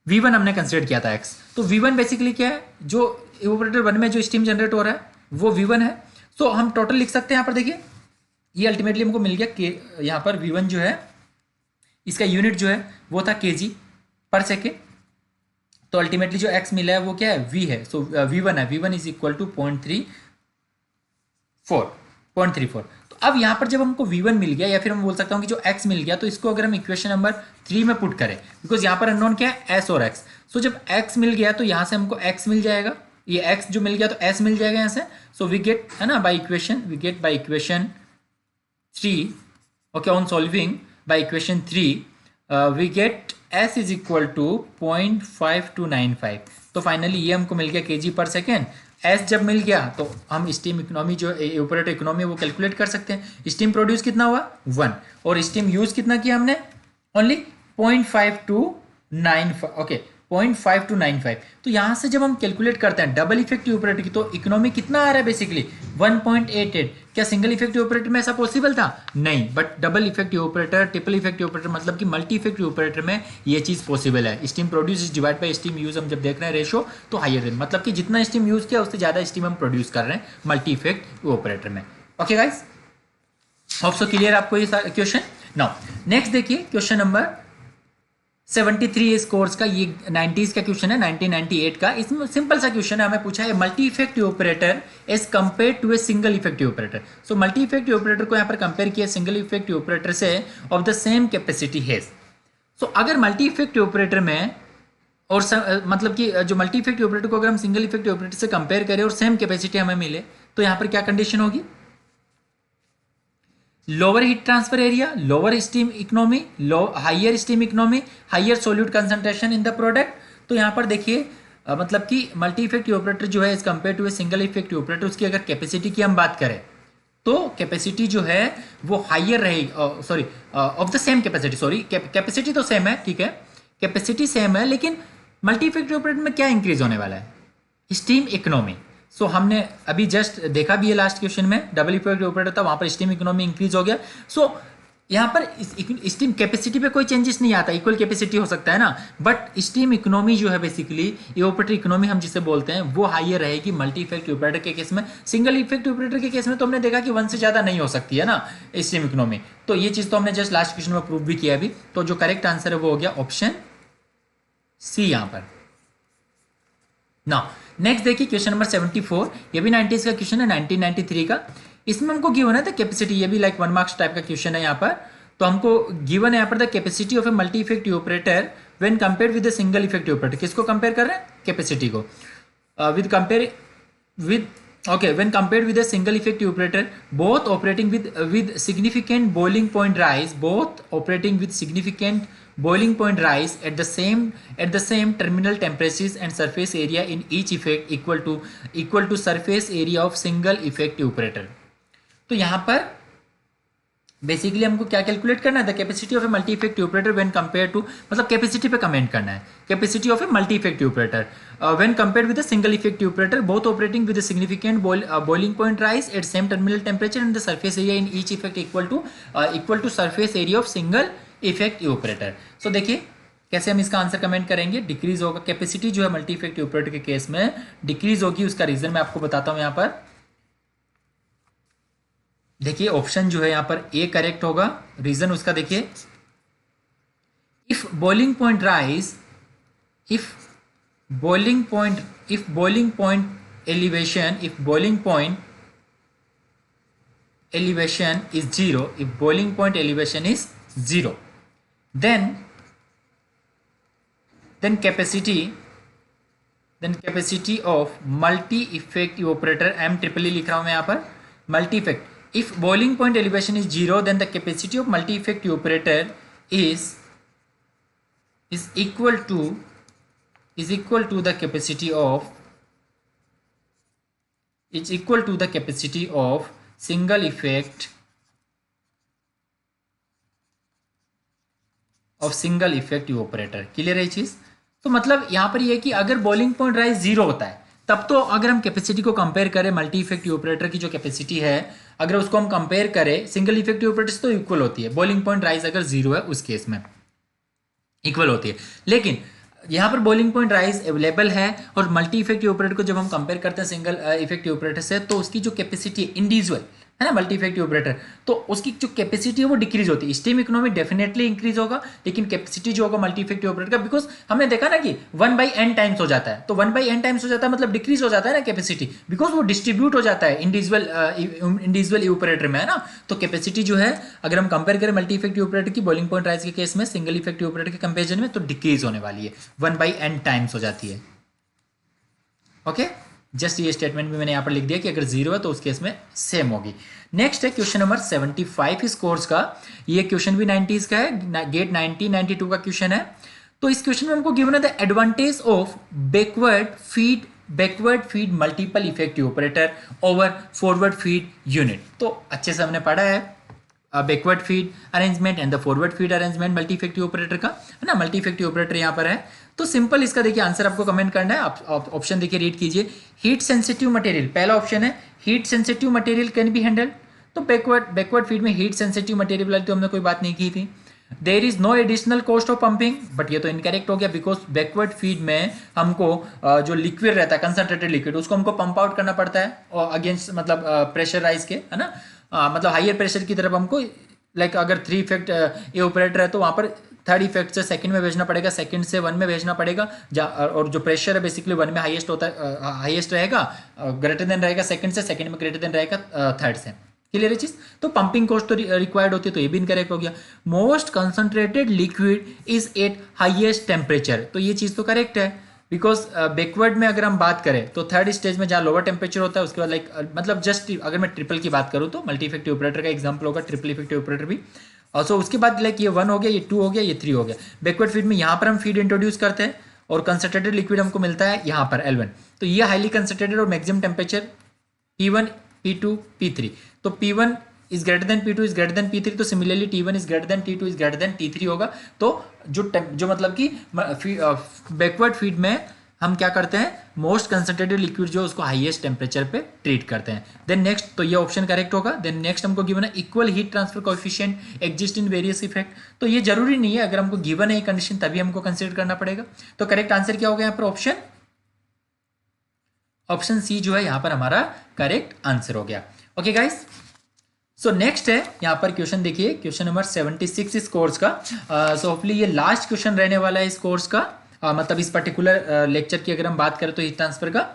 V1 हमने कंसिडर किया था x, तो V1 बेसिकली क्या है, जो इवेपोरेटर 1 में जो स्टीम जनरेट हो रहा है वो V1 है। तो हम टोटल लिख सकते हैं यहाँ पर देखिए, ये अल्टीमेटली हमको मिल गया कि यहाँ पर V1 जो है इसका यूनिट जो है वो था kg पर सेकेंड, तो अल्टीमेटली जो x मिला है वो क्या है V है। सो V1 है, V1 इज इक्वल टू 0.34। तो अब यहाँ पर जब हमको V1 मिल गया, या फिर मैं बोल सकता हूँ कि जो x मिल गया, तो इसको अगर हम इक्वेशन नंबर 3 में पुट करें, बिकॉज यहाँ पर अननोन क्या है s और x। सो जब x मिल गया तो यहाँ से हमको x मिल जाएगा, ये x जो मिल गया तो s मिल जाएगा यहाँ से। सो वी गेट है ना by equation 3, okay on solving by equation 3 we get s is equal to 0.5295। तो फाइनली ये हमको मिल गया kg पर सेकेंड। S जब मिल गया तो हम स्टीम इकोनॉमी जो इवेपोरेटर इकोनॉमी वो कैलकुलेट कर सकते हैं। स्टीम प्रोड्यूस कितना हुआ 1 और स्टीम यूज कितना किया हमने ओनली 0.5295, ओके 0.5295। तो यहाँ से जब हम कैलकुलेट करते हैं डबल इफेक्टिव ऑपरेटर की, तो इकोनॉमी कितना आ रहा है बेसिकली 1.88। क्या सिंगल इफेक्टिव ऑपरेटर में ऐसा पॉसिबल था? नहीं, but double effective operator, triple effective operator मतलब कि मल्टी इफेक्टिव ऑपरेटर में ये चीज़ पॉसिबल है। Steam produce is divide by steam use, हम जब देख रहे हैं रेशो तो हाइयर देन, मतलब कि जितना स्टीम यूज किया उससे ज़्यादा स्टीम हम प्रोड्यूस कर रहे हैं मल्टी इफेक्टिव ऑपरेटर में। Okay guys, hope so clear आपको ये क्वेश्चन। नाउ नेक्स्ट देखिए क्वेश्चन नंबर 73 इस कोर्स का, ये 90s का क्वेश्चन है, 1998 का। इसमें सिंपल सा क्वेश्चन है, हमें पूछा है multi effective operator as compare to a single effective operator. So multi effective operator को यहाँ पर कंपेयर किया सिंगल इफेक्टिव ऑपरेटर से of the same capacity has. So अगर मल्टी इफेक्टिव ऑपरेटर में और मतलब कि जो मल्टी इफेक्टिव ऑपरेटर को अगर हम सिंगल इफेक्टिव ऑपरेटर से कंपेयर करें और सेम कैपेसिटी हमें मिले, तो यहाँ पर क्या कंडीशन होगी? Lower heat transfer area, lower steam economy, higher steam economy, higher solute concentration in the product. तो यहाँ पर देखिए मतलब कि मल्टी इफेक्टिव ऑपरेटर जो है as compare to a single effective operator, उसकी अगर कैपेसिटी की हम बात करें तो कैपेसिटी जो है वो हाइयर रहेगी, sorry of the same capacity, sorry capacity तो सेम है, ठीक है कैपेसिटी सेम है, लेकिन मल्टी इफेक्टिव ऑपरेटर में क्या इंक्रीज होने वाला है? Steam economy. सो हमने अभी जस्ट देखा भी है लास्ट क्वेश्चन में, डबल इफेक्टिव ऑपरेटर था, वहां पर स्टीम इकोनॉमी इंक्रीज हो गया। सो यहाँ पर स्टीम कैपेसिटी पे कोई चेंजेस नहीं आता, इक्वल कैपेसिटी हो सकता है ना, बट स्टीम इकोनॉमी जो है बेसिकली इवेपोरेटर इकोनॉमी हम जिसे बोलते हैं वो हाइयर रहेगी मल्टी इफेक्टिव ऑपरेटर के केस में। सिंगल इफेक्टिव ऑपरेटर के केस में तो हमने देखा कि 1 से ज़्यादा नहीं हो सकती है ना स्टीम इकोनॉमी। तो ये चीज़ तो हमने जस्ट लास्ट क्वेश्चन में प्रूव भी किया अभी। तो जो करेक्ट आंसर है वो हो गया ऑप्शन सी यहाँ पर। नाउ नेक्स्ट देखिए क्वेश्चन नंबर 74, ये भी 90s का क्वेश्चन है, 1993 का। इसमें हमको गिवन है द कैपेसिटी, ये भी लाइक 1 मार्क्स टाइप का क्वेश्चन है यहाँ पर। तो हमको गिवन है यहाँ पर the capacity of a multi effective operator when compare with a single effective operator, किसको कंपेयर कर रहे हैं, कैपेसिटी को, with compare with okay when compared with a single effective operator, both operating with significant boiling point rise, both operating with significant boiling point rise at the same terminal temperatures and surface area in each effect equal to surface area of single effective operator. तो यहाँ पर बेसिकली हमको क्या कैलकुलेट करना है, the capacity of a multi effective operator when compare to, मतलब कैपेसिटी पे कमेंट करना है, capacity of a multi effective operator when compare with a single effective operator, both operating with a significant boiling point rise at same terminal temperature and the surface area in each effect equal to surface area of single effective operator. So देखिए कैसे हम इसका आंसर कमेंट करेंगे. डिक्रीज होगा कैपेसिटी जो है मल्टी इफेक्टिव ऑपरेटर के केस में डिक्रीज होगी, उसका रीजन मैं आपको बताता हूँ यहाँ पर. देखिए ऑप्शन जो है यहाँ पर ए करेक्ट होगा. रीजन उसका देखिए, if boiling point rise, if boiling point elevation is 0, if boiling point elevation is 0, then capacity of multi effect evaporator, I am ट्रिपली लिख रहा हूं मैं यहाँ पर, multi effect, if boiling point elevation is 0, then the capacity of multi effect evaporator is equal to the capacity of single effect evaporator. Clear है ये चीज. तो मतलब यहां पर ये है कि अगर बॉइलिंग पॉइंट राइज 0 होता है तब तो अगर हम कैपेसिटी को कंपेयर करें मल्टी इफेक्टिव ऑपरेटर की जो कैपेसिटी है, अगर उसको हम कंपेयर करें सिंगल इफेक्टिव ऑपरेटर से तो इक्वल होती है. बॉइलिंग पॉइंट राइज अगर 0 है उस केस में इक्वल होती है. लेकिन यहाँ पर बॉइलिंग पॉइंट राइज अवेलेबल है और मल्टी इफेक्टिव ऑपरेटर को जब हम कंपेयर करते हैं सिंगल इफेक्टिव ऑपरेटर से, तो उसकी जो कैपेसिटी इंडिविजुअल है ना मल्टी इफेक्टिव ऑपरेटर, तो उसकी जो कैपेसिटी है वो डिक्रीज होती है. स्टीम इकोनॉमी डेफिनेटली इंक्रीज होगा, लेकिन कैपेसिटी जो होगा मल्टी इफेक्टिव ऑपरेटर का, बिकॉज हमने देखा ना कि 1/n टाइम्स हो जाता है, तो 1/n टाइम्स हो जाता है मतलब डिक्रीज हो जाता है ना कैपेसिटी, बिकॉज वो डिस्ट्रीब्यूट हो जाता है इंडिविजुअल ऑपरेटर में, है ना. तो कैपेसिटी जो है अगर हम कंपेयर करें मल्टी इफेक्टिव ऑपरेटर की बॉइलिंग पॉइंट राइज के केस में सिंगल इफेक्टिव ऑपरेटर के कंपेरिजन में, तो डिक्रीज होने वाली है, 1/n टाइम्स हो जाती है. ओके, जस्ट ये स्टेटमेंट भी मैंने यहाँ पर लिख दिया कि अगर 0 है तो उस केस में सेम होगी. नेक्स्ट है क्वेश्चन नंबर 75 इस कोर्स का. ये क्वेश्चन भी 90s का है, गेट 92 का क्वेश्चन है. तो इस क्वेश्चन में हमको गिवन है the advantage of backward feed multiple effective operator over forward feed unit. तो अच्छे से हमने पढ़ा है backward feed arrangement and the forward feed arrangement multi effective operator का, है ना. मल्टी इफेक्टिव ऑपरेटर यहाँ पर है. तो सिंपल इसका देखिए आंसर आपको कमेंट करना है. आप ऑप्शन देखिए रीड कीजिए. हीट सेंसिटिव मटेरियल पहला ऑप्शन है, heat sensitive material can be handle. तो बैकवर्ड फीड में हीट सेंसिटिव मटेरियल वाली तो हमने कोई बात नहीं की थी. There is no additional cost of pumping, but ये तो इनकरेक्ट हो गया, बिकॉज बैकवर्ड फीड में हमको जो लिक्विड रहता है कंसंट्रेटेड लिक्विड, उसको हमको पंप आउट करना पड़ता है और अगेंस्ट मतलब प्रेशर राइज के, है ना. मतलब हाइयर प्रेशर की तरफ हमको, लाइक अगर 3 इफेक्ट ए ऑपरेटर है तो वहां पर 3rd इफेक्ट से 2nd में भेजना पड़ेगा, 2nd से 1 में भेजना पड़ेगा. और जो प्रेशर है बेसिकली 1 में हाईएस्ट होता है, हाईएस्ट रहेगा, ग्रेटर देन रहेगा 2nd से, 2nd में ग्रेटर देन रहेगा 3rd से. क्लियर है चीज. तो पंपिंग कॉस्ट तो रिक्वायर्ड होती है, तो ये भी इनकरेक्ट हो गया. Most concentrated liquid is eight highest temperature, तो ये चीज तो करेक्ट है, बिकॉज बैकवर्ड में अगर हम बात करें तो 3rd स्टेज में जहाँ लोअर टेम्परेचर होता है उसके बाद लाइक मतलब जस्ट अगर मैं ट्रिपल की बात करूँ तो मल्टी इफेक्टिव ऑपरेटर का एग्जांपल होगा ट्रिपल इफेक्टिव ऑपरेटर भी. और सो उसके बाद लाइक ये 1 हो गया, ये 2 हो गया, ये 3 हो गया. बैकवर्ड फीड में यहाँ पर हम फीड इंट्रोड्यूस करते हैं और कंसंट्रेटेड लिक्विड हमको मिलता है यहाँ पर L1. तो ये हाईली कंसंट्रेटेड और maximum temperature P1 P2 P3. तो P1 is greater than P2 is greater than P3, तो similarly T1 is greater than T2 is greater than T3 होगा. तो जो मतलब कि बैकवर्ड फीड में हम क्या करते हैं, मोस्ट कंसंट्रेटेड लिक्विड जो उसको हाईएस्ट टेम्परेचर पे ट्रीट करते हैं. देन नेक्स्ट, तो ये ऑप्शन करेक्ट होगा. देन नेक्स्ट हमको गिवन है equal heat transfer coefficient exist in various effect. तो ये जरूरी नहीं है, अगर हमको गिवन है ये कंडीशन तभी हमको कंसीडर करना पड़ेगा. तो करेक्ट आंसर क्या होगा यहाँ पर, ऑप्शन सी जो है यहाँ पर हमारा करेक्ट आंसर हो गया. ओके गाइस, सो नेक्स्ट है यहाँ पर क्वेश्चन देखिए, क्वेश्चन नंबर 76 इस कोर्स का. सो होपफुली ये लास्ट क्वेश्चन रहने वाला है इस कोर्स का, मतलब इस पर्टिकुलर लेक्चर की अगर हम बात करें तो हीट ट्रांसफर का.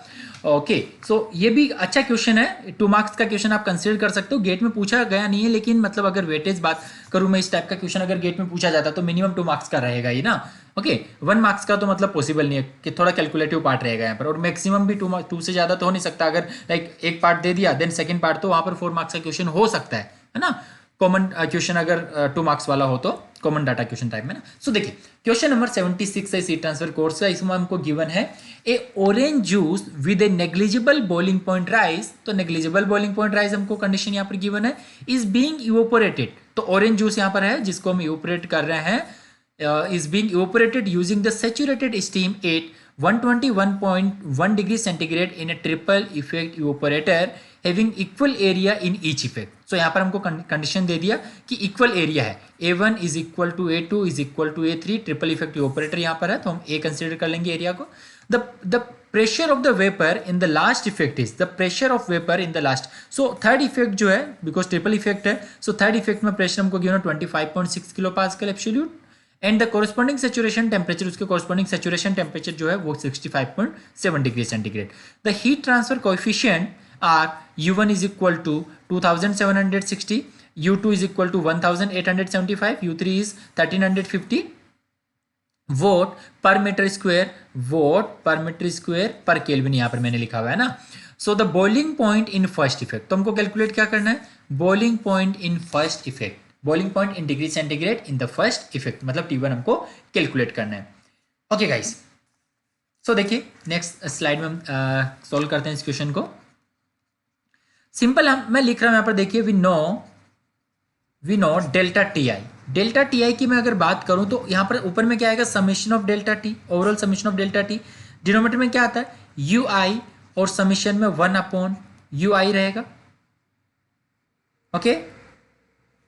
ओके, सो ये भी अच्छा क्वेश्चन है, 2 मार्क्स का क्वेश्चन आप कंसीडर कर सकते हो. गेट में पूछा गया नहीं है, लेकिन मतलब अगर वेटेज बात करूं मैं, इस टाइप का क्वेश्चन अगर गेट में पूछा जाता तो मिनिमम 2 मार्क्स का रहेगा ही ना. ओके 1 मार्क्स का तो मतलब पॉसिबल नहीं है कि थोड़ा कैलकुलेटिव पार्ट रहेगा यहाँ पर, और मैक्सिमम भी 2 से ज़्यादा तो हो नहीं सकता। अगर लाइक एक पार्ट दे दिया देन सेकंड पार्ट, तो वहाँ पर 4 मार्क्स का क्वेश्चन हो सकता है ना। कॉमन क्वेश्चन अगर 2 मार्क्स वाला हो तो कॉमन डाटा क्वेश्चन टाइप में ना। सो देखिए क्वेश्चन नंबर 76 है सीट ट्रांसफर कोर्स का। इसमें हमको गिवन है a orange juice with a negligible boiling point rise. तो नेग्लिजिबल बॉइलिंग पॉइंट राइज हमको कंडीशन यहाँ पर गिवन है, इज बीइंग इवोपोरेटेड। तो ऑरेंज जूस यहाँ पर है जिसको हम इवोपोरेट कर रहे हैं, is being evaporated using the saturated steam at 121.1 degree centigrade in a triple effect evaporator having equal area in each effect. So यहाँ पर हमको कंडीशन दे दिया कि इक्वल एरिया है, A1 is equal to A2 is equal to A3, triple effect evaporator यहाँ पर है तो हम A कंसिडर कर लेंगे एरिया को। The pressure of the vapour in the last effect is the pressure of vapour in the last. So third effect जो है, बिकॉज ट्रिपल इफेक्ट है, सो थर्ड इफेक्ट में प्रेशर हमको given 25.6 kilo pascal absolute, and the corresponding saturation temperature, उसके कोरस्पॉन्डिंग सेचुरेशन टेम्परेचर जो है वो 65.7 degree centigrade. The heat transfer coefficient are U1 is equal to 2760, U2 is equal to 1875, U3 is 1350 vote पर मीटर स्क्वायर, वोट पर मीटर स्क्वायर पर केल्विन यहाँ पर मैंने लिखा हुआ है ना। So the boiling point in first effect, तो हमको कैलकुलेट क्या करना है, boiling point in first effect, boiling point in degree centigrade in the first effect, मतलब T1 हमको कैलकुलेट करना है। ओके गाइस, सो देखिए नेक्स्ट स्लाइड में हम सॉल्व करते हैं इस क्वेश्चन को। सिंपल मैं लिख रहा हूं यहाँ पर, देखिए we know delta T I की मैं अगर बात करूं तो यहाँ पर ऊपर में क्या आएगा, summation of delta T, overall summation of delta T. Denominator में क्या आता है, यू आई, और समेशन में 1/ui रहेगा। ओके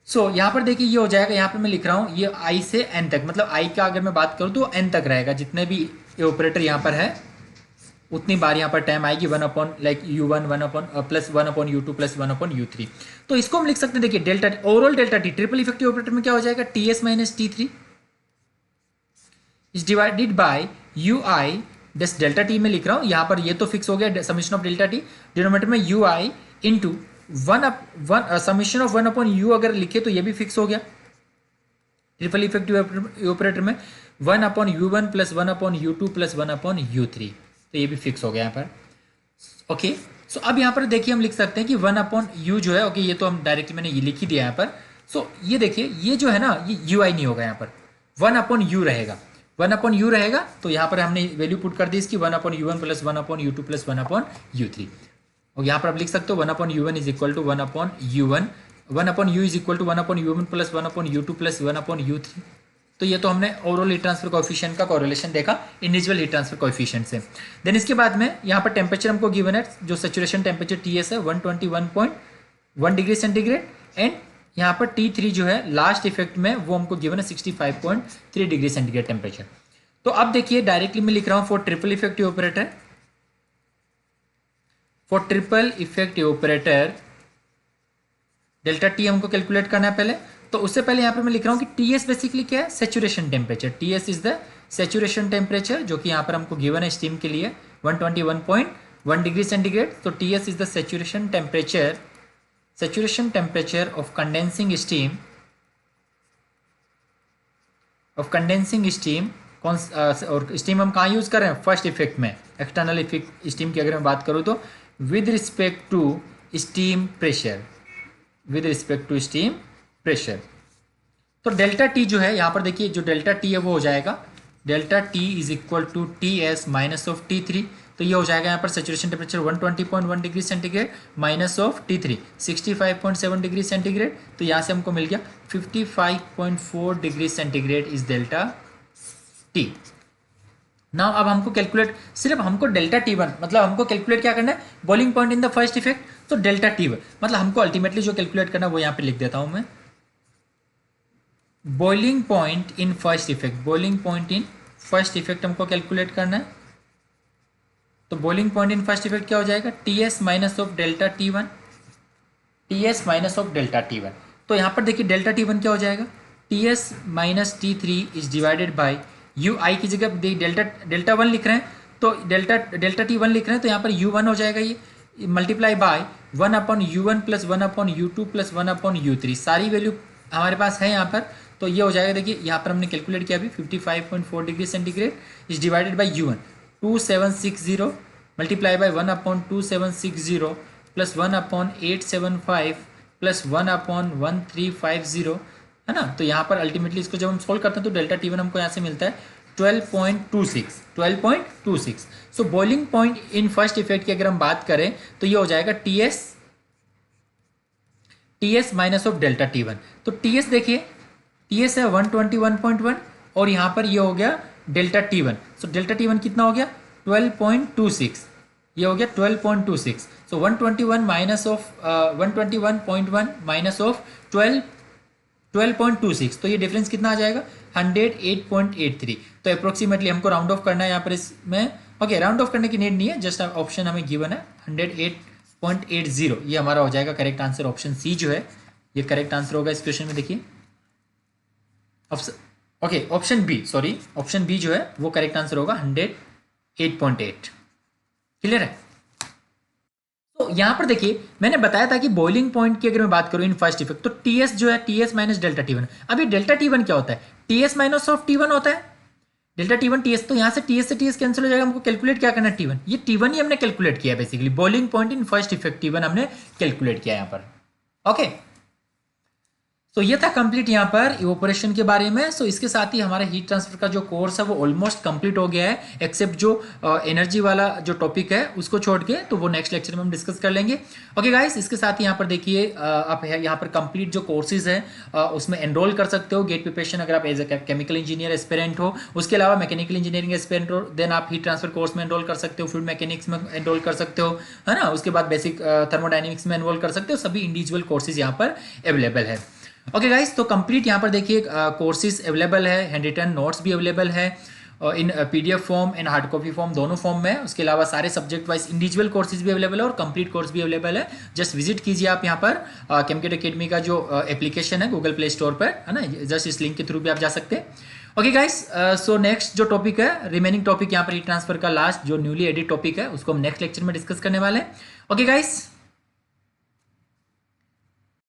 सो यहाँ पर देखिए ये हो जाएगा, यहाँ पर मैं लिख रहा हूँ ये i से n तक, मतलब i का अगर मैं बात करूँ तो n तक रहेगा, जितने भी ऑपरेटर यहाँ पर है उतनी बार यहाँ पर टाइम आएगी 1/u1 plus 1/u2 plus 1/u3। तो इसको हम लिख सकते हैं, देखिए delta overall delta T triple effective operator में क्या हो जाएगा, ts minus T3 is divided bye ui, just delta T में लिख रहा हूँ, यहाँ पर ये तो फिक्स हो गया summation of delta T, denominator में ui into summation of 1/u अगर लिखे तो ये भी फिक्स हो गया, ट्रिपल इफेक्टिव ऑपरेटर में 1/u1 plus 1/u2 plus 1/u3, तो ये भी फिक्स हो गया यहाँ पर। ओके सो अब यहाँ पर देखिए हम लिख सकते हैं कि 1/u जो है, ओके ये तो हम डायरेक्टली मैंने ये लिख ही दिया यहाँ पर। सो ये देखिए ये जो है ना, ये ui नहीं होगा, यहाँ पर 1/u रहेगा, 1/u रहेगा, तो यहाँ पर हमने वैल्यू पुट कर दी इसकी 1/u1 plus 1/u2 plus 1/u3, और यहाँ पर आप लिख सकते हो 1/u1 is equal to 1/u1, 1/u is equal to 1/u1 plus 1/u2 plus 1/u3। तो ये तो हमने ओवरऑल हीट ट्रांसफर कोएफिशिएंट का कोरिलेशन देखा इंडिविजुअल हीट ट्रांसफर कोएफिशिएंट से। देन इसके बाद में यहाँ पर टेम्परेचर हमको गिवन है, जो सैचुरेशन टेम्परेचर Ts है 121.1 डिग्री सेंटीग्रेड, एंड यहाँ पर T3 जो है लास्ट इफेक्ट में वो हमको गिवन है 65.3 डिग्री सेंटीग्रेड टेम्परेचर। तो अब देखिए डायरेक्टली मैं लिख रहा हूँ for triple effective operator, for triple effective operator delta T हमको कैलकुलेट करना है पहले। तो उससे पहले यहाँ पर मैं लिख रहा हूँ कि Ts बेसिकली क्या है, saturation temperature, Ts is the saturation temperature, जो कि यहाँ पर हमको गिवन है स्टीम के लिए 121.1 डिग्री सेंटीग्रेड। तो Ts is the saturation temperature of condensing steam, और स्टीम हम कहाँ यूज कर रहे हैं, फर्स्ट इफेक्ट में, एक्सटर्नल इफेक्ट स्टीम की अगर मैं बात करूँ तो with respect to steam pressure, तो डेल्टा टी जो है यहाँ पर देखिए, जो डेल्टा टी है वो हो जाएगा delta T is equal to Ts minus of T3, तो ये हो जाएगा यहाँ पर saturation temperature 120.1 degree centigrade minus of T3 65.7 degree centigrade, तो यहाँ से हमको मिल गया 55.4 degree centigrade is delta T. Now अब हमको कैलकुलेट, सिर्फ हमको डेल्टा T1 मतलब हमको कैलकुलेट क्या करना है, boiling point in the first effect, तो डेल्टा T1 मतलब हमको अल्टीमेटली जो कैलकुलेट करना है वो यहाँ पे लिख देता हूं मैं, boiling point in first effect हमको कैलकुलेट करना है। तो boiling point in first effect क्या हो जाएगा, Ts minus of delta T1, तो यहाँ पर देखिए डेल्टा T1 क्या हो जाएगा, Ts minus T3 is divided by ui की जगह डेल्टा 1 लिख रहे हैं, तो डेल्टा T1 लिख रहे हैं, तो यहाँ पर u1 हो जाएगा, ये multiply by 1/u1 plus 1/u2 plus 1/u3, सारी वैल्यू हमारे पास है यहाँ पर, तो ये हो जाएगा, देखिए यहाँ पर हमने कैलकुलेट किया अभी 55.4 degree centigrade is divided by U1 2760 multiply by 1/2760 plus 1/875 plus 1/1350, है ना। तो यहाँ पर अल्टीमेटली इसको जब हम सोल्व करते हैं तो डेल्टा T1 हमको यहाँ से मिलता है 12.26। सो boiling point in first effect की अगर हम बात करें तो ये हो जाएगा TS minus of delta T1। तो TS देखिए, TS है 121.1 और यहाँ पर ये हो गया delta T1। So delta T1 कितना हो गया 12.26, ये हो गया 12.26। सो 121 माइनस ऑफ 121.1 माइनस ऑफ 12.26, तो ये डिफरेंस कितना आ जाएगा 108.83। तो अप्रोक्सीमेटली हमको राउंड ऑफ करना है यहाँ पर इसमें। ओके, राउंड ऑफ करने की नीड नहीं है, जस्ट ऑप्शन हमें गिवन है 108.80, ये हमारा हो जाएगा करेक्ट आंसर। ऑप्शन सी जो है ये करेक्ट आंसर होगा इस क्वेश्चन में। देखिए okay, option B, sorry option B जो है वो करेक्ट आंसर होगा 108.8। क्लियर है। तो यहाँ पर देखिए मैंने बताया था कि बॉइलिंग पॉइंट की अगर मैं बात करूं इन फर्स्ट इफेक्ट, तो TS जो है TS माइनस डेल्टा T1। अब ये डेल्टा T1 क्या होता है, TS माइनस ऑफ T1 होता है, डेल्टा T1 TS। तो यहाँ से TS कैंसिल हो जाएगा, हमको कैलकुलेट क्या करना है T1, ये T1 ही हमने कैलकुलेट किया है basically. Boiling point in first effect T1 हमने कैलकुलेट किया यहाँ पर। ओके, तो ये था कंप्लीट यहाँ पर इवोपोरेशन के बारे में। सो इसके साथ ही हमारा हीट ट्रांसफर का जो कोर्स है वो ऑलमोस्ट कंप्लीट हो गया है, एक्सेप्ट जो एनर्जी वाला जो टॉपिक है उसको छोड़ के, तो वो नेक्स्ट लेक्चर में हम डिस्कस कर लेंगे। ओके गाइस, इसके साथ ही यहाँ पर देखिए आप यहाँ पर कंप्लीट जो कोर्सेज है उसमें एनरोल कर सकते हो। गेट प्रिपरेशन अगर आप as a chemical engineer aspirant हो, उसके अलावा मैकेनिकल इंजीनियरिंग एस्पिरेंट हो, देन आप हीट ट्रांसफर कोर्स में एनरोल कर सकते हो, फ्लूइड मैकेनिक्स में एनरोल कर सकते हो, है ना। उसके बाद बेसिक थर्मोडाइनमिक्स में एनरोल कर सकते हो। सभी इंडिविजुअल कोर्सेज यहाँ पर अवेलेबल है। ओके गाइस, तो कंप्लीट यहाँ पर देखिए कोर्सेज अवेलेबल है, हैंड रिटन नोट्स भी अवेलेबल है इन PDF form and hard copy form, दोनों फॉर्म में। उसके अलावा सारे सब्जेक्ट वाइज इंडिविजुअल कोर्सेज भी अवेलेबल है और कंप्लीट कोर्स भी अवेलेबल है। जस्ट विजिट कीजिए आप यहाँ पर केमगेट एकेडमी का जो एप्लीकेशन है गूगल प्ले स्टोर पर, है ना। जस्ट इस लिंक के थ्रू भी आप जा सकते हैं। ओके गाइस, सो नेक्स्ट जो टॉपिक है, रिमेनिंग टॉपिक यहाँ पर हीट ट्रांसफर का लास्ट जो न्यूली एडिट टॉपिक है, उसको हम नेक्स्ट लेक्चर में डिस्कस करने वाले हैं। Okay guys.